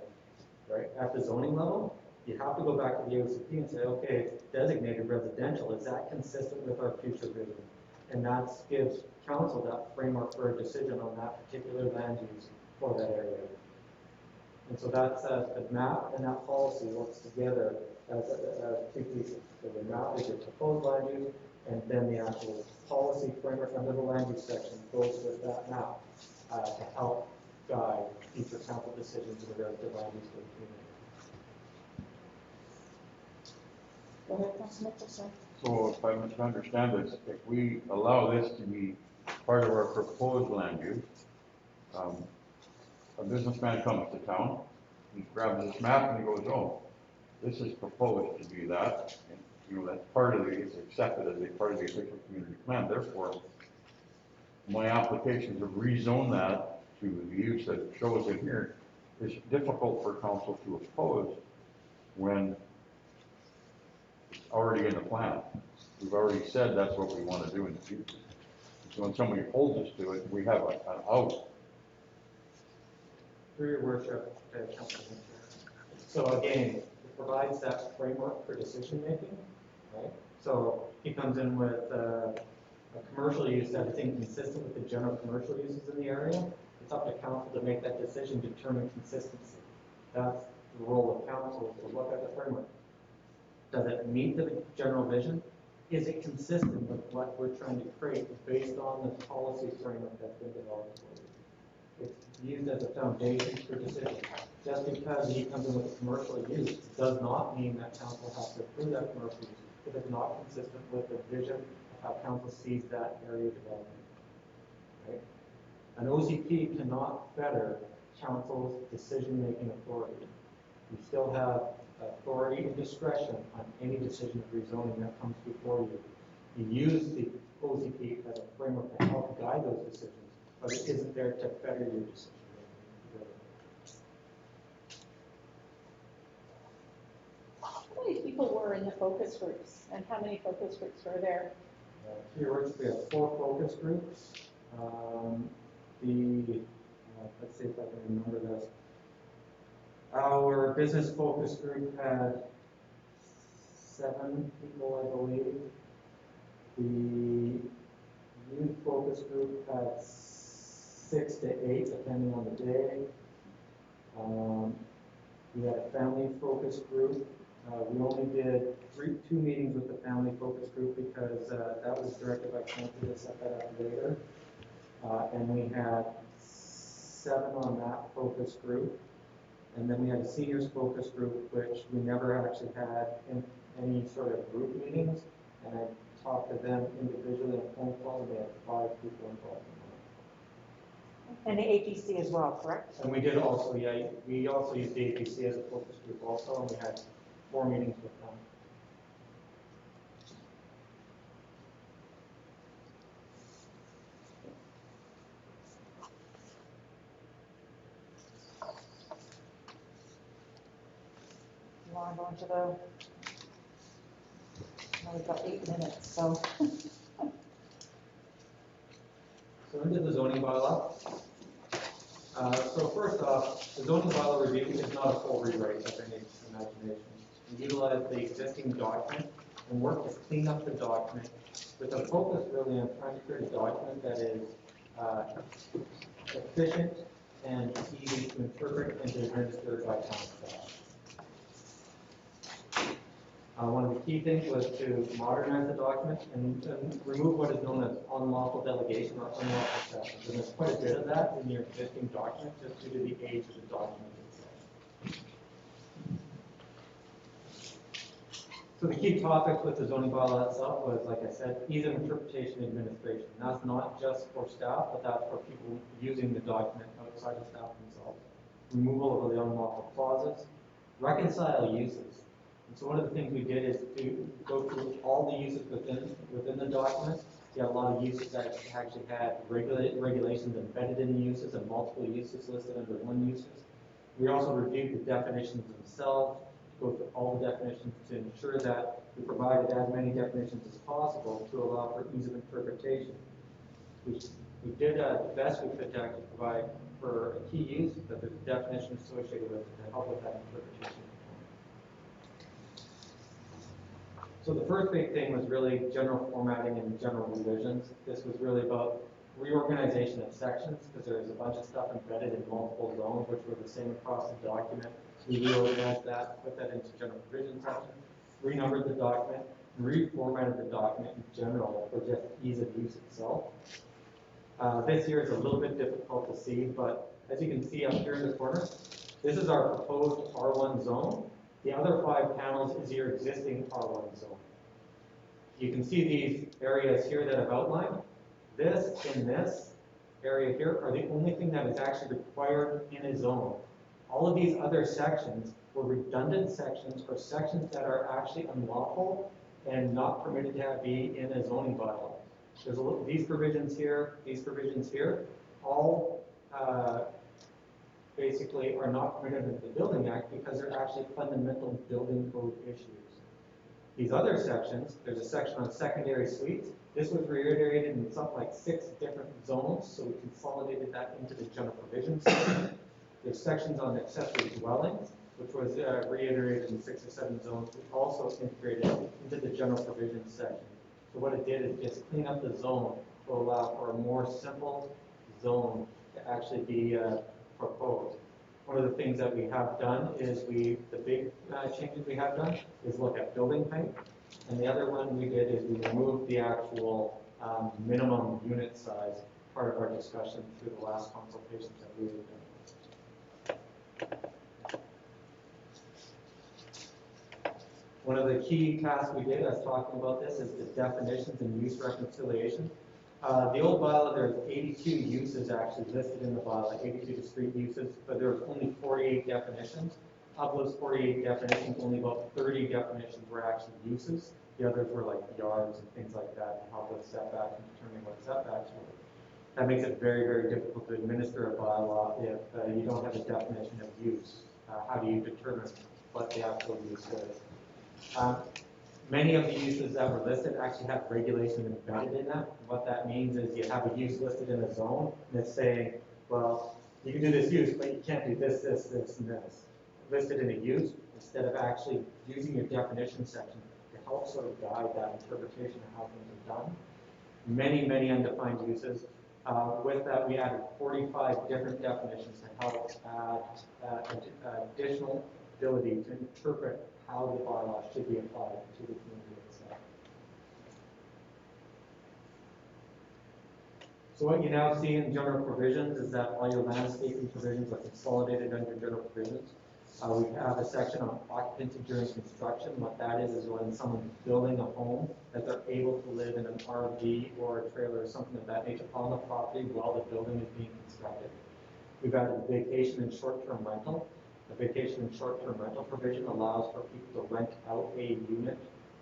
Speaker 1: right, at the zoning level, you have to go back to the OCP and say, okay, it's designated residential. Is that consistent with our future vision? And that gives council that framework for a decision on that particular land use for that area. And so that's the map and that policy works together as two pieces. So the map is your proposed land use, and then the actual policy framework under the land use section goes with that map to help guide future council decisions in regards to land use for the community.
Speaker 3: Go ahead, Councilor Mitchell.
Speaker 5: So if I understand this, if we allow this to be part of our proposed land use, a businessman comes to town, he grabs this map and he goes, oh, this is proposed to be that, and you know, that's part of the, it's accepted as a part of the official community plan, therefore, my application to rezone that to the use that it shows in here is difficult for council to oppose when it's already in the plan. We've already said that's what we want to do in the future. So when somebody holds us to it, we have an out.
Speaker 1: Through your worship, Councilor Mitchell. So again, it provides that framework for decision making, right? So he comes in with a commercial use that is inconsistent with the general commercial uses in the area. It's up to council to make that decision, determine consistency. That's the role of council, to look at the framework. Does it meet the general vision? Is it consistent with what we're trying to create based on the policy framework that's been developed for you? It's used as a foundation for decision. Just because he comes in with a commercial use does not mean that council has to approve that commercial use if it's not consistent with the vision of how council sees that area development. Right? An OCP cannot fetter council's decision-making authority. You still have authority and discretion on any decision of rezoning that comes before you. You use the OCP as a framework to help guide those decisions, but it isn't there to fetter your decision.
Speaker 6: How many people were in the focus groups, and how many focus groups were there?
Speaker 1: Here we have 4 focus groups. Let's see if I can remember this. Our business focus group had 7 people, I believe. The youth focus group had 6 to 8, depending on the day. We had a family focus group. We only did 2 meetings with the family focus group because that was directed by council to set that up later. And we had 7 on that focus group. And then we had a seniors focus group, which we never actually had in any sort of group meetings. And I talked to them individually on phone calls, and they had 5 people involved in
Speaker 3: And the APC as well, correct?
Speaker 1: that. And we did also, yeah, we also used the APC as a focus group also, and we had 4 meetings with them.
Speaker 3: You want to go into the, now we've got 8 minutes, so.
Speaker 1: So into the zoning bylaw. So first off, the zoning bylaw review is not a full rewrite of any imagination. We utilize the existing document and work to clean up the document with a focus really on trying to create a document that is efficient and easy to interpret and to administer by town staff. One of the key things was to modernize the document and remove what is known as unlawful delegation or unlawful sessions. And there's quite a bit of that in your existing document just due to the age of the document itself. So the key topics with the zoning bylaw itself was, like I said, ease of interpretation and administration. And that's not just for staff, but that's for people using the document outside of staff themselves. Removal of the unlawful clauses, reconcile uses. And so one of the things we did is to go through all the uses within the document. You have a lot of uses that actually had regulations embedded in the uses and multiple uses listed under one uses. We also reviewed the definitions themselves, go through all the definitions to ensure that we provided as many definitions as possible to allow for ease of interpretation. We did the best we could to actually provide for a key use that there's a definition associated with it to help with that interpretation. So the first big thing was really general formatting and general revisions. This was really about reorganization of sections because there was a bunch of stuff embedded in multiple zones which were the same across the document. We reorganized that, put that into general provision section, renumbered the document, reformatted the document in general for just ease of use itself. This here is a little bit difficult to see, but as you can see up here in the corner, this is our proposed R1 zone. The other 5 panels is your existing R1 zone. You can see these areas here that I've outlined. This and this area here are the only thing that is actually required in a zone. All of these other sections were redundant sections or sections that are actually unlawful and not permitted to be in a zoning bylaw. There's these provisions here, all basically are not permitted under the Building Act because they're actually fundamental building code issues. These other sections, there's a section on secondary suites. This was reiterated in something like 6 different zones, so we consolidated that into the general provisions section. There's sections on accessory dwellings, which was reiterated in 6 or 7 zones, which also integrated into the general provisions section. So what it did is just clean up the zone to allow for a more simple zone to actually be proposed. One of the things that we have done is the big changes we have done is look at building height. And the other one we did is we removed the actual minimum unit size, part of our discussion through the last consultations that we had done. One of the key tasks we did, I was talking about this, is the definitions and use reconciliation. The old bylaw, there's 82 uses actually listed in the bylaw, 82 discrete uses, but there was only 48 definitions. Of those 48 definitions, only about 30 definitions were actually uses. The others were like yards and things like that to help with setbacks and determining what setbacks were. That makes it very, very difficult to administer a bylaw if you don't have a definition of use. How do you determine what the actual use is? Many of the uses that were listed actually have regulation embedded in them. What that means is you have a use listed in a zone, and it's saying, well, you can do this use, but you can't do this, this, this, and this. Listed in a use, instead of actually using your definition section to help sort of guide that interpretation of how things are done. Many undefined uses. With that, we added 45 different definitions to help add additional ability to interpret how the bylaw should be applied to the community itself. So what you now see in general provisions is that all your landscaping provisions are consolidated under general provisions. We have a section on occupancy during construction. What that is when someone's building a home, that they're able to live in an RV or a trailer or something of that nature on the property while the building is being constructed. We've added vacation and short-term rental. The vacation and short-term rental provision allows for people to rent out a unit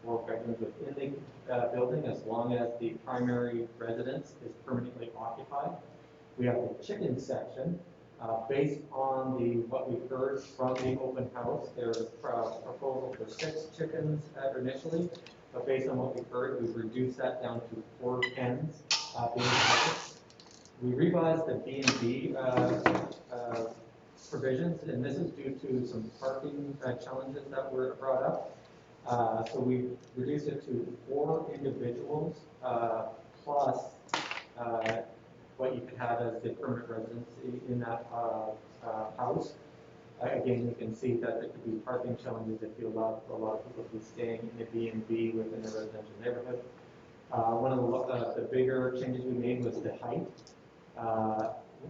Speaker 1: or bedrooms within the building as long as the primary residence is permanently occupied. We have the chicken section. Based on what we heard from the open house, there's a proposal for 6 chickens initially, but based on what we heard, we've reduced that down to 4 hens being covered. We revised the B&B provisions, and this is due to some parking challenges that were brought up. So we reduced it to 4 individuals plus what you could have as the permanent residency in that house. Again, you can see that there could be parking challenges if you allow a lot of people to be staying in a B&B within a residential neighborhood. One of the bigger changes we made was the height.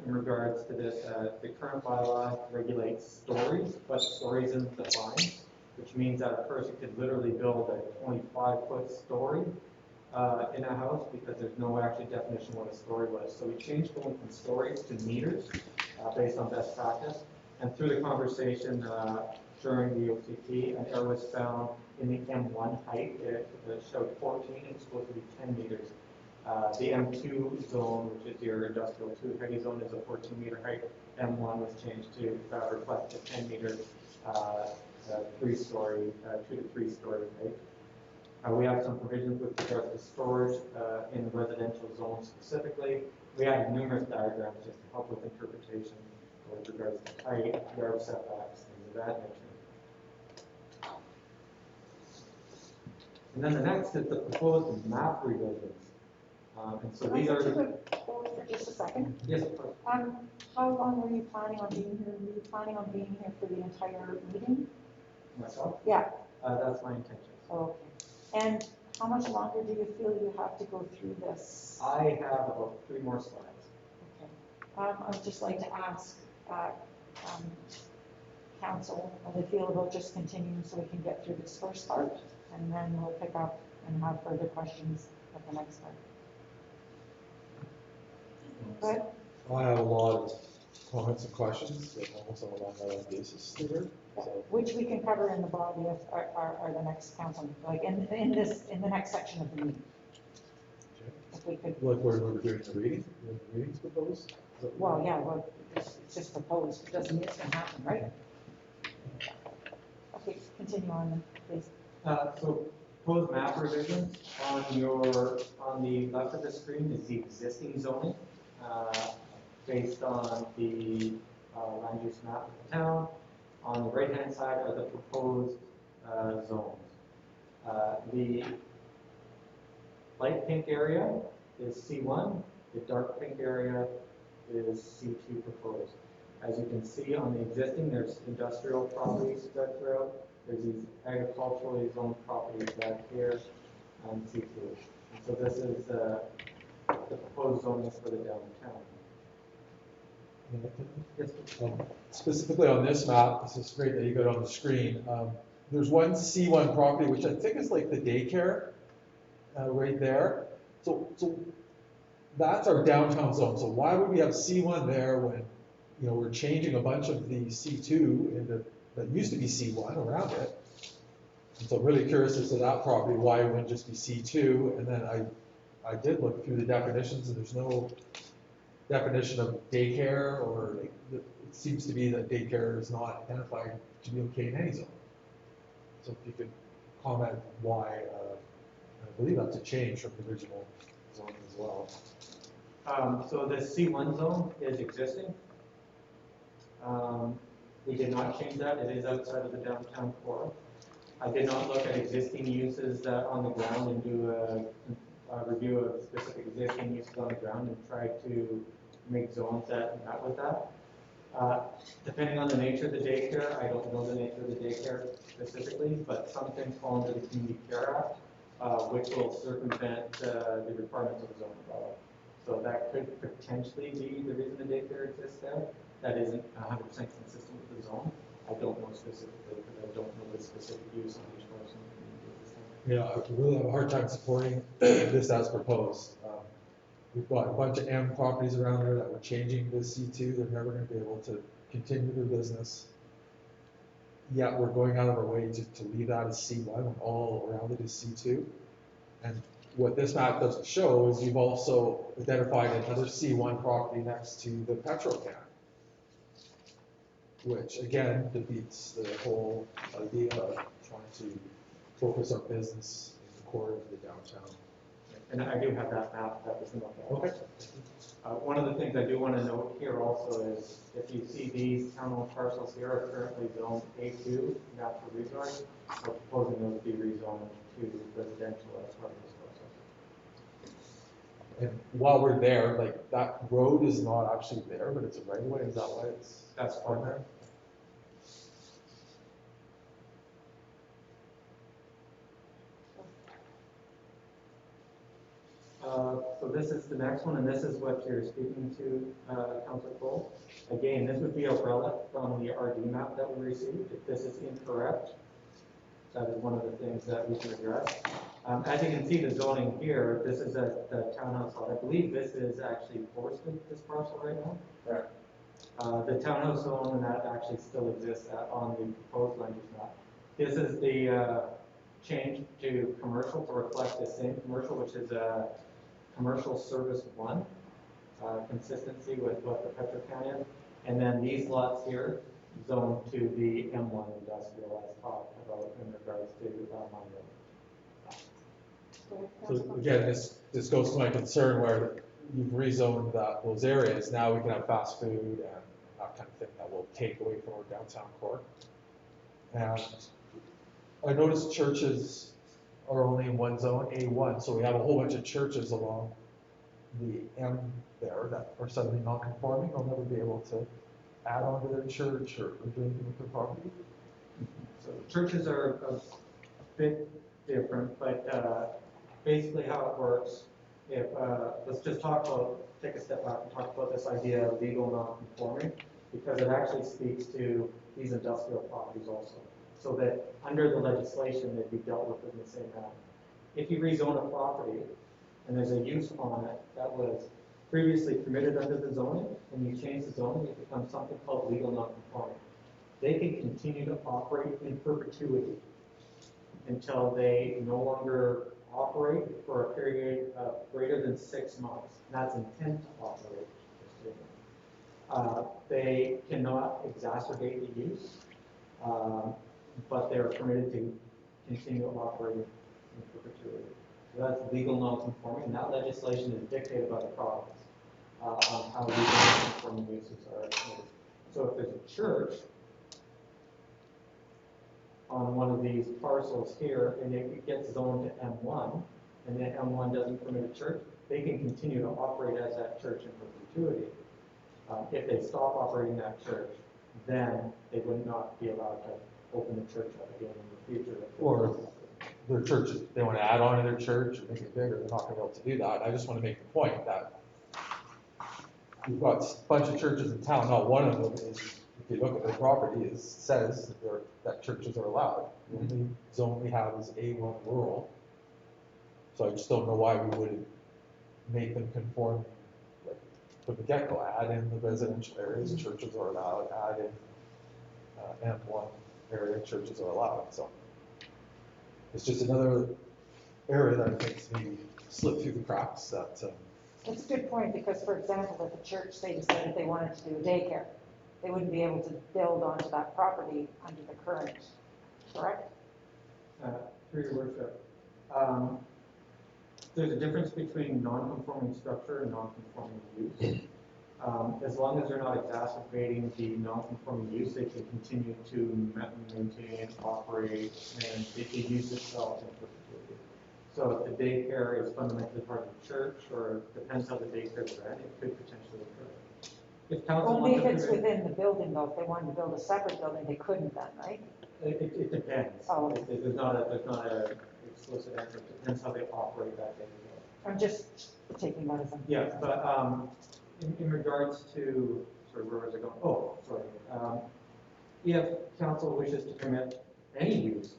Speaker 1: In regards to this, the current bylaw regulates stories, but stories isn't defined, which means that a person could literally build a 25-foot story in a house because there's no actual definition what a story was. So we changed going from stories to meters based on best practice. And through the conversation during the OCP, an error was found in the M1 height. It showed 14, it's supposed to be 10 meters. The M2 zone, which is your industrial 2 heavy zone, is a 14-meter height. M1 was changed to reflect a 10-meter 3-story, 2 to 3-story height. We have some provisions with regard to storage in residential zones specifically. We added numerous diagrams just to help with interpretation with regards to height, yard setbacks, things of that nature. And then the next is the proposed map revisions. And so these are.
Speaker 3: Hold for just a second.
Speaker 1: Yes, of course.
Speaker 3: How long were you planning on being here? Were you planning on being here for the entire meeting?
Speaker 1: Myself?
Speaker 3: Yeah.
Speaker 1: That's my intention.
Speaker 3: Okay. And how much longer do you feel you have to go through this?
Speaker 1: I have about 3 more slides.
Speaker 3: Okay. I'd just like to ask council how they feel about just continuing so we can get through this first part, and then we'll pick up and have further questions at the next part. Good?
Speaker 2: I have a lot of comments and questions, almost on a long basis here. So,
Speaker 3: Which we can cover in the body of our the next council, like in the next section of the meeting.
Speaker 2: okay.
Speaker 3: If we could,
Speaker 2: Like where we're doing the reading, the readings proposed? Is that-
Speaker 3: well, yeah, well, it's just proposed, it doesn't mean it's gonna happen, right? Okay, continue on then, please.
Speaker 1: So proposed map revisions on the left of the screen is the existing zoning based on the land use map of the town. On the right-hand side are the proposed zones. The light pink area is C1. The dark pink area is C2 proposed. As you can see on the existing, there's industrial properties spread throughout. There's these agriculturally zoned properties back here on C2. And so this is the proposed zoning for the downtown. Yes,
Speaker 2: Specifically on this map, this is great that you got it on the screen. There's one C1 property, which I think is like the daycare right there. So that's our downtown zone. So why would we have C1 there when, you know, we're changing a bunch of the C2 into that used to be C1 around it? And so I'm really curious as to that property, why it wouldn't just be C2? And then I did look through the definitions, and there's no definition of daycare, or it seems to be that daycare is not identified to be okay in any zone. So if you could comment why, I believe that's a change from the original zone as well.
Speaker 1: So the C1 zone is existing. We did not change that. It is outside of the downtown core. I did not look at existing uses on the ground and do a review of specific existing uses on the ground and try to make zones that met with that. Depending on the nature of the daycare, I don't know the nature of the daycare specifically, but some things fall under the Community Care Act, which will circumvent the requirements of the zoning bylaw. So that could potentially be the reason the daycare exists there. That isn't 100% consistent with the zone. I don't know specifically, because I don't know the specific use on each person.
Speaker 2: Yeah, I really have a hard time supporting this as proposed. We've got a bunch of M properties around there that we're changing to C2. They're never going to be able to continue their business. Yet we're going out of our way to leave that as C1 and all around it is C2. And what this map doesn't show is you've also identified another C1 property next to the petrol can, which again defeats the whole idea of trying to focus our business in the core of the downtown.
Speaker 1: And I do have that map that was looked at.
Speaker 2: Okay.
Speaker 1: One of the things I do want to note here also is if you see these town-owned parcels here are currently zoned A2, natural resource, we're proposing those be rezoned to residential as part of this process.
Speaker 2: And while we're there, like that road is not actually there, but it's a right of way. Is that why it's
Speaker 1: That's
Speaker 2: on there?
Speaker 1: So this is the next one, and this is what you're speaking to, Councilor Cole. Again, this would be a relic from the RD map that we received. If this is incorrect, that is one of the things that we can address. As you can see, the zoning here, this is the townhouse lot. I believe this is actually forested, this parcel right now.
Speaker 2: Right.
Speaker 1: The townhouse zone, and that actually still exists on the proposed land use map. This is the change to commercial to reflect the same commercial, which is commercial service 1, consistency with what the Petrocan is. And then these lots here zoned to the M1 industrial as talked about in regards to mine.
Speaker 2: So again, this goes to my concern where you've rezoned those areas. Now we can have fast food and that kind of thing that will take away from our downtown core. And I noticed churches are only in one zone, A1, so we have a whole bunch of churches along the M there that are suddenly non-conforming. They'll never be able to add on to their church or do anything with their property.
Speaker 1: So churches are a bit different, but basically how it works, if let's just take a step back and talk about this idea of legal non-conforming, because it actually speaks to these industrial properties also. So that under the legislation, they'd be dealt with in the same manner. If you rezone a property and there's a use on it that was previously permitted under the zoning, and you change the zoning, it becomes something called legal non-conforming. They can continue to operate in perpetuity until they no longer operate for a period of greater than 6 months. And that's intent to operate. They cannot exacerbate the use, but they're permitted to continue operating in perpetuity. So that's legal non-conforming, and that legislation is dictated by the province on how legal non-conforming uses are made. So if there's a church on one of these parcels here, and it gets zoned to M1, and then M1 doesn't permit a church, they can continue to operate as that church in perpetuity. If they stop operating that church, then they would not be allowed to open the church up again in the future.
Speaker 2: Or their churches, they want to add on to their church or make it bigger, they're not going to be able to do that. I just want to make the point that we've got a bunch of churches in town. Not one of them is, if you look at their property, says that churches are allowed. The only zone we have is A1 rural. So I just don't know why we wouldn't make them conform, like, from the get-go. Add in the residential areas, churches are allowed. Add in M1 area, churches are allowed. So it's just another area that I think maybe slipped through the cracks. That's a
Speaker 3: good point, because for example, if a church, say, decided they wanted to do a daycare, they wouldn't be able to build onto that property under the current, correct?
Speaker 1: Through your worship. There's a difference between non-conforming structure and non-conforming use. As long as they're not exacerbating the non-conforming use, they can continue to maintain, operate, and the use itself in perpetuity. So if the daycare is fundamentally part of the church, or depends how the daycare is ran, it could potentially occur. If council
Speaker 3: Only
Speaker 1: wants
Speaker 3: if
Speaker 1: to
Speaker 3: it's
Speaker 1: permit-
Speaker 3: within the building though, if they wanted to build a separate building, they couldn't then, right?
Speaker 1: It depends.
Speaker 3: Oh.
Speaker 1: There's not a explicit answer. It depends how they operate that daycare.
Speaker 3: I'm just taking that as a.
Speaker 1: Yeah, but in regards to, sorry, where was I going? Oh, sorry. If council wishes to permit any use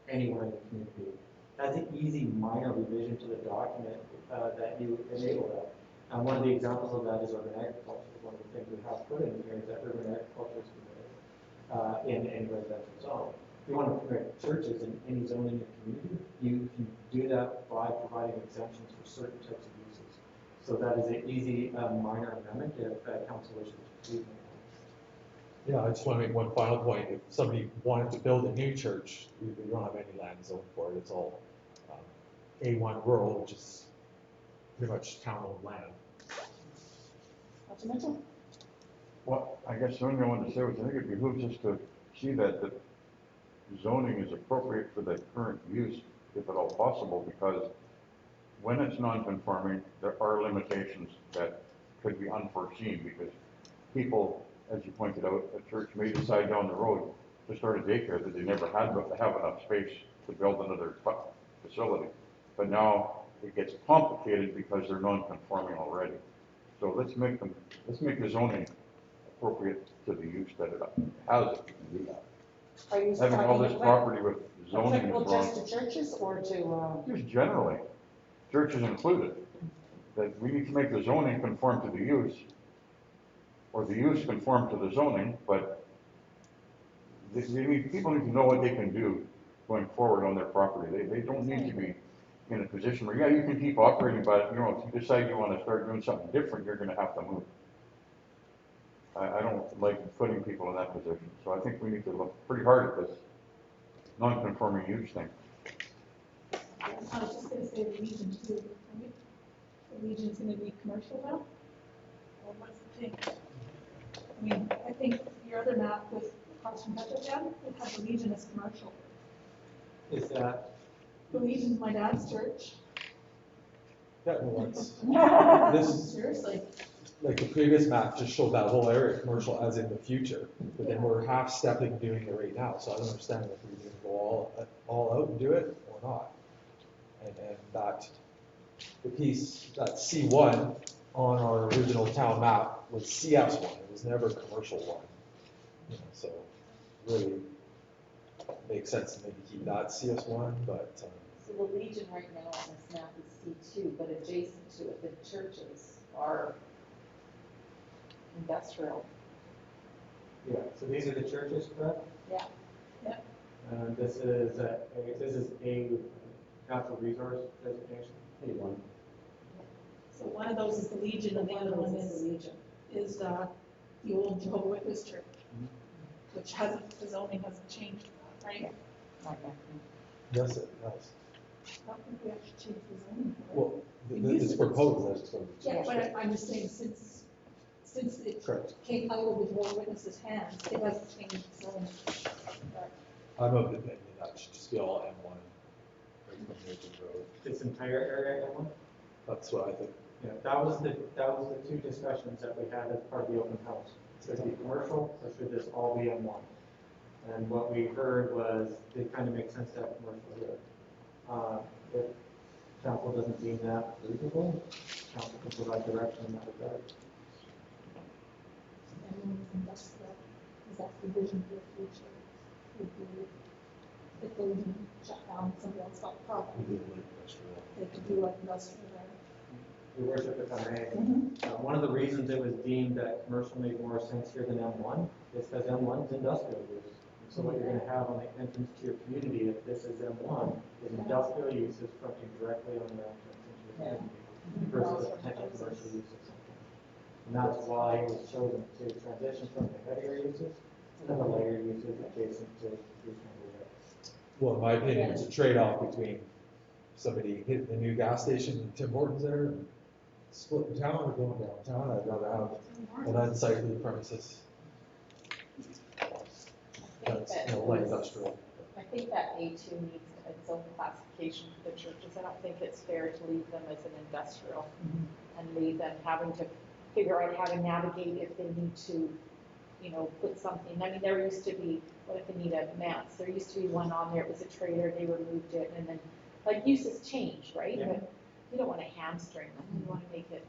Speaker 1: anywhere in the community, that's an easy minor revision to the document that you enable that. And one of the examples of that is urban agriculture. One of the things we have put in here is that urban agriculture is permitted in any residential zone. If you want to permit churches in any zone in your community, you can do that by providing exemptions for certain types of uses. So that is an easy minor amendment if council wishes to proceed.
Speaker 2: Yeah, I just want to make one final point. If somebody wanted to build a new church, we don't have any land zone for it. It's all A1 rural, which is pretty much town-owned land.
Speaker 3: Not to mention,
Speaker 5: Well, I guess the only thing I wanted to say was, I think it behooves us to see that the zoning is appropriate for the current use, if at all possible, because when it's non-conforming, there are limitations that could be unforeseen, because people, as you pointed out, a church may decide down the road to start a daycare that they never had, but they have enough space to build another facility. But now it gets complicated because they're non-conforming already. So let's make the zoning appropriate to the use that it has, if you can do that.
Speaker 3: are you
Speaker 5: Having all this
Speaker 3: talking
Speaker 5: property with zoning
Speaker 3: applicable
Speaker 5: is wrong.
Speaker 3: just to churches or to,
Speaker 5: Just generally, churches included, that we need to make the zoning conform to the use, or the use conform to the zoning, but people need to know what they can do going forward on their property. They don't need to be in a position where, yeah, you can keep operating, but, you know, if you decide you want to start doing something different, you're going to have to move. I don't like putting people in that position, so I think we need to look pretty hard at this non-conforming use thing.
Speaker 4: I was just gonna say the Legion too, right? The Legion's gonna be commercial now? Or what's the thing? I mean, I think your other map with across from Petrochem, it had the Legion as commercial.
Speaker 1: Is that,
Speaker 4: The Legion's my dad's church.
Speaker 2: Yeah, no, that's, this,
Speaker 4: Seriously.
Speaker 2: like the previous map just showed that whole area commercial as in the future, but then we're half stepping doing it right now, so I don't understand if we're gonna go all out and do it or not. And that, the piece, that C1 on our original town map was CS1, it was never commercial one. You know, so really makes sense to maybe keep that CS1, but,
Speaker 6: So the Legion right now on this map is C2, but adjacent to it, the churches are industrial.
Speaker 1: yeah, so these are the churches, correct?
Speaker 6: Yeah.
Speaker 4: Yeah.
Speaker 1: This is a natural resource designation. A1.
Speaker 4: So one of those is the Legion and the other one is the old Jehovah's Witness church, which hasn't, the zoning hasn't changed, right?
Speaker 2: yes, it does.
Speaker 4: I don't think we have to change the zoning. for it.
Speaker 2: Well,
Speaker 4: It used
Speaker 2: it's
Speaker 4: to-
Speaker 2: proposed that it's going to
Speaker 4: Yeah,
Speaker 2: change.
Speaker 4: but I'm just saying, since it
Speaker 2: Correct.
Speaker 4: came out of the Jehovah's Witnesses' hands, it hasn't changed the zoning.
Speaker 2: I'm of the opinion that should just be all M1, right from Newton Road.
Speaker 1: This entire area, A1?
Speaker 2: That's what I think.
Speaker 1: Yeah, that was the two discussions that we had as part of the open house. Should it be commercial, or should this all be M1? And what we heard was, it kind of makes sense to have commercial here. If council doesn't deem that reasonable, council can provide direction in that regard.
Speaker 4: And industrial, is that the vision for the future? Would be, if they even shut down, somebody else got the property, they could do like industrial there.
Speaker 1: Your worship, if I may,
Speaker 4: Mm-hmm.
Speaker 1: one of the reasons it was deemed that commercial made more sense here than M1 is because M1 is industrial use. So what you're going to have on the entrance to your community, if this is M1, is industrial uses fronting directly on the entrance into your community versus a potential commercial use of something. And that's why it was chosen to transition from the heavier uses to the lighter uses adjacent to the area.
Speaker 2: Well, in my opinion, it's a trade-off between somebody hitting the new gas station in Tim Hortons there and splitting town or going downtown, I'd rather have an unsightly premises. That's, light industrial.
Speaker 6: I think that A2 needs its own classification for the churches. I don't think it's fair to leave them as an industrial and leave them having to figure out how to navigate if they need to, put something. I mean, there used to be, what if they need a manse? There used to be one on there, it was a trailer, they removed it, and then, like, uses changed, right?
Speaker 1: Yeah.
Speaker 6: But you don't want to hamstring them, you want to make it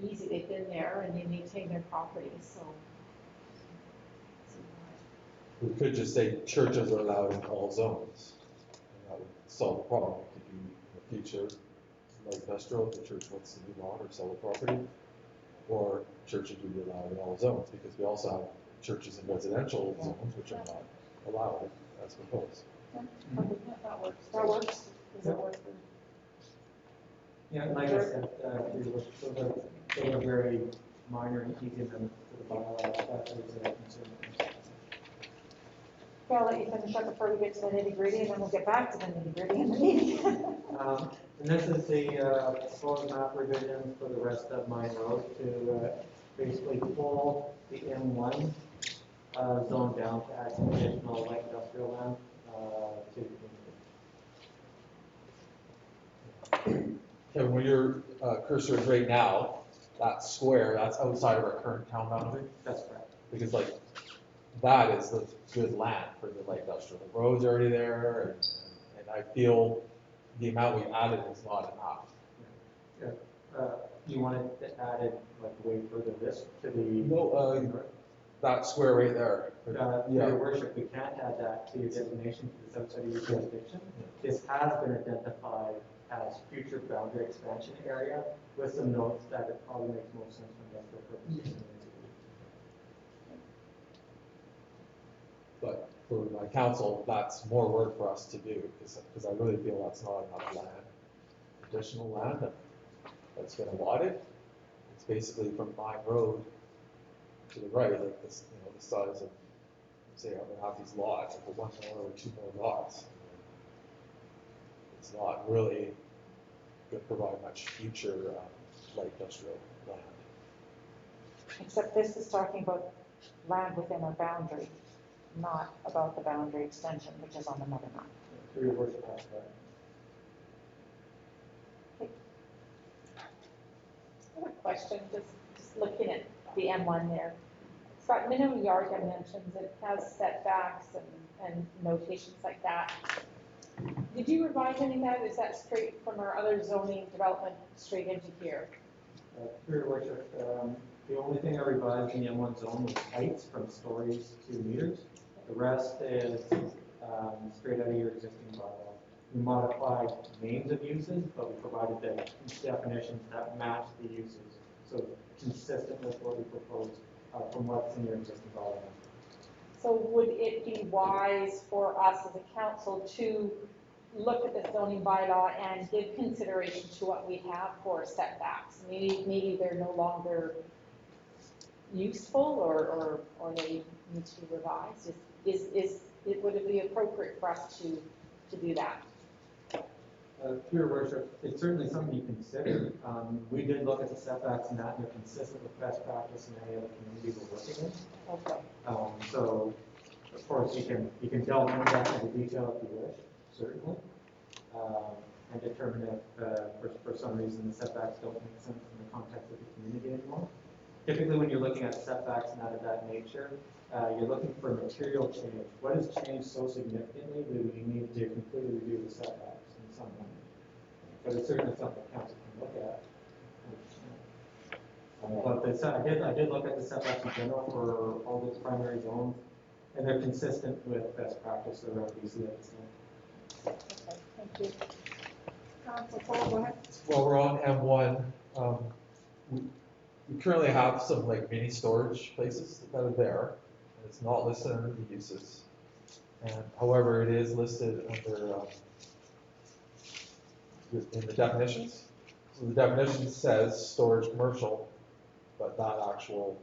Speaker 6: easy. They've been there and they maintain their property, so.
Speaker 2: We could just say churches are allowed in all zones. And that would solve the problem. It could be in the future, light industrial, if the church wants to do lot or sell a property. Or churches would be allowed in all zones, because we also have churches in residential zones which are not allowed as proposed.
Speaker 3: That works. That works. Does that work for?
Speaker 1: Yeah, like I said, those are very minor and easy amendments to the bylaw, that is a concern.
Speaker 3: Okay, I'll let you finish up before we get to the nitty gritty, and then we'll get back to the nitty gritty in the meeting.
Speaker 1: And this is the proposed map revision for the rest of Mine Road to basically pull the M1 zone down to add some additional light industrial land to the community.
Speaker 2: Kevin, where your cursor is right now, that square, that's outside of our current town boundary?
Speaker 1: That's correct.
Speaker 2: Because that is the good land for the light industrial. The road's already there, and I feel the amount we added is not enough.
Speaker 1: You wanted to add it like way further this to the.
Speaker 2: No, that square right there.
Speaker 1: Your worship, we can't add that to your designation because it's outside of your jurisdiction. This has been identified as future boundary expansion area with some notes that it probably makes more sense for industrial purposes.
Speaker 2: But for my council, that's more work for us to do, because I really feel that's not enough land, additional land that's been allotted. It's basically from Mine Road to the right, like this, the size of, say, I'm gonna have these lots, like one more or two more lots. It's not really gonna provide much future light industrial land.
Speaker 3: Except this is talking about land within our boundary, not about the boundary extension, which is on another map.
Speaker 1: Through your worship, that's correct.
Speaker 6: I have a question, just looking at the M1 there. It's got minimum yard dimensions, it has setbacks and notations like that. Did you revise any of that? Is that straight from our other zoning development straight into here?
Speaker 1: Through your worship, the only thing I revised in the M1 zone was heights from stories to meters. The rest is straight out of your existing bylaw. We modified names of uses, but we provided the definitions that match the uses. So consistent with what we proposed from what's in your existing bylaw.
Speaker 6: So would it be wise for us as a council to look at the zoning bylaw and give consideration to what we have for setbacks? Maybe they're no longer useful or they need to be revised. Would it be appropriate for us to do that?
Speaker 1: Through your worship, it's certainly something you consider. We did look at the setbacks and that, and they're consistent with best practice in any other community we're working in.
Speaker 6: Okay.
Speaker 1: So, of course, you can delve into that into detail if you wish, certainly, and determine if, for some reason, the setbacks don't make sense in the context of the community anymore. Typically, when you're looking at setbacks and that of that nature, you're looking for material change. What has changed so significantly that we need to completely review the setbacks in some way? But it's certainly something the council can look at. But I did look at the setbacks in general for all the primary zones, and they're consistent with best practice around BCS.
Speaker 6: Okay, thank you.
Speaker 3: So Paul, go ahead.
Speaker 2: Well, we're on M1. We currently have some like mini storage places that are there. And it's not listed under the uses. And however, it is listed under in the definitions. So the definition says storage commercial, but that actual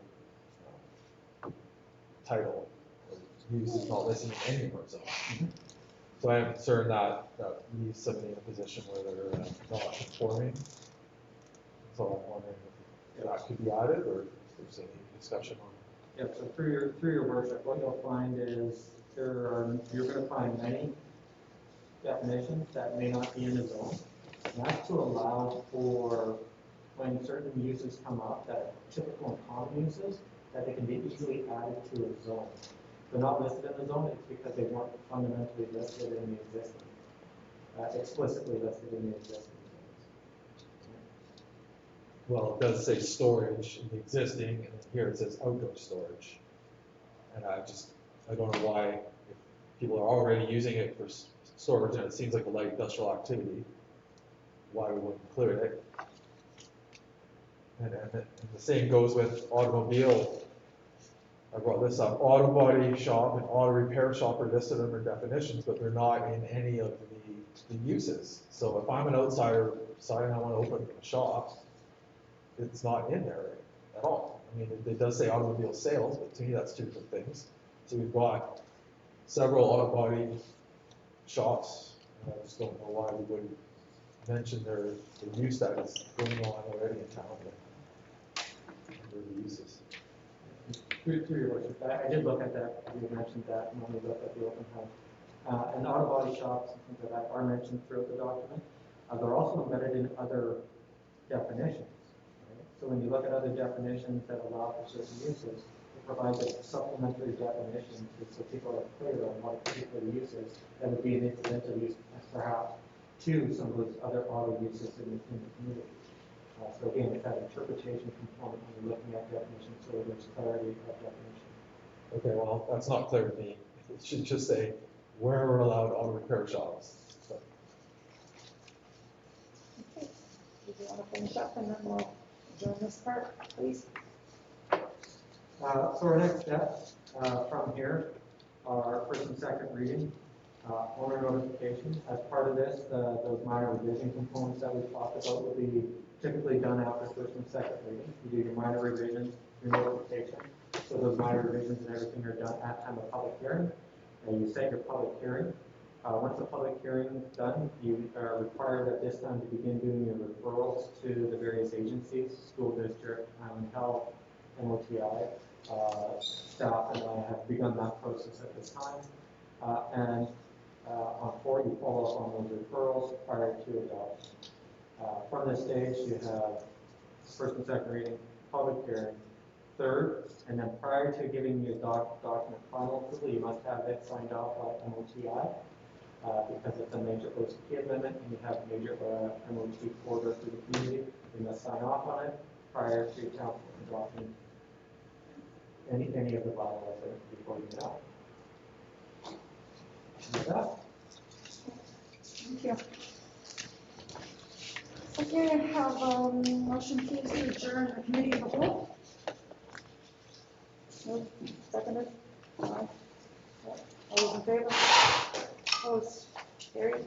Speaker 2: title or use is not listed in any of our zones. So I am concerned that leaves somebody in a position where they're not conforming so I'm wondering if that could be added, or if there's any discussion on it.
Speaker 1: Yeah, so through your worship, what you'll find is you're gonna find many definitions that may not be in the zone. And that's to allow for when certain uses come up that are typical and common uses, that they can be easily added to a zone. If they're not listed in the zone, it's because they weren't fundamentally listed in the existing, explicitly listed in the existing zones.
Speaker 2: Well, it does say storage in the existing, and then here it says outdoor storage. And I don't know why, if people are already using it for storage, and it seems like a light industrial activity, why we wouldn't clear it. And the same goes with automobile. I brought this up, auto body shop and auto repair shop are listed under definitions, but they're not in any of the uses. So if I'm an outsider deciding I want to open a shop, it's not in there at all. I mean, it does say automobile sales, but to me that's two different things. So we've got several auto body shops, and I just don't know why we wouldn't mention the use that is going on already in town. Under the uses.
Speaker 1: Through your worship, I did look at that, you had mentioned that when we looked at the open house. And auto body shops and things like that are mentioned throughout the document. They're also embedded in other definitions. Right? So when you look at other definitions that allow for certain uses, it provides a supplementary definition so people are clear on what a particular use is that would be an incidental use as perhaps to some of those other auto uses in the community. So again, it's that interpretation component when you're looking at definitions, so there's clarity of definition.
Speaker 2: Okay, well, that's not clear to me. It should just say where we're allowed auto repair shops. So,
Speaker 3: Okay, do you want to finish up and then we'll adjourn this part, please?
Speaker 1: So our next steps from here are first and second reading, owner notification. As part of this, those minor revision components that we talked about will be typically done after first and second reading. You do your minor revisions, your notification. So those minor revisions and everything are done at time of public hearing. And you set your public hearing. Once the public hearing is done, you are required at this time to begin doing your referrals to the various agencies, school district, Island Health, MOTI. Staff and I have begun that process at this time. And on 4, you follow up on those referrals prior to adoption. From this stage, you have first and second reading, public hearing, third, and then prior to giving your document final approval, you must have it signed off by MOTI because it's a major OCP amendment and you have major MOT order through the community. You must sign off on it prior to council adopting any of the bylaws before you know. With that.
Speaker 3: Thank you. Okay, I have a motion please to adjourn the committee of the whole. No, seconded. All those in favor? Opposed? Carried.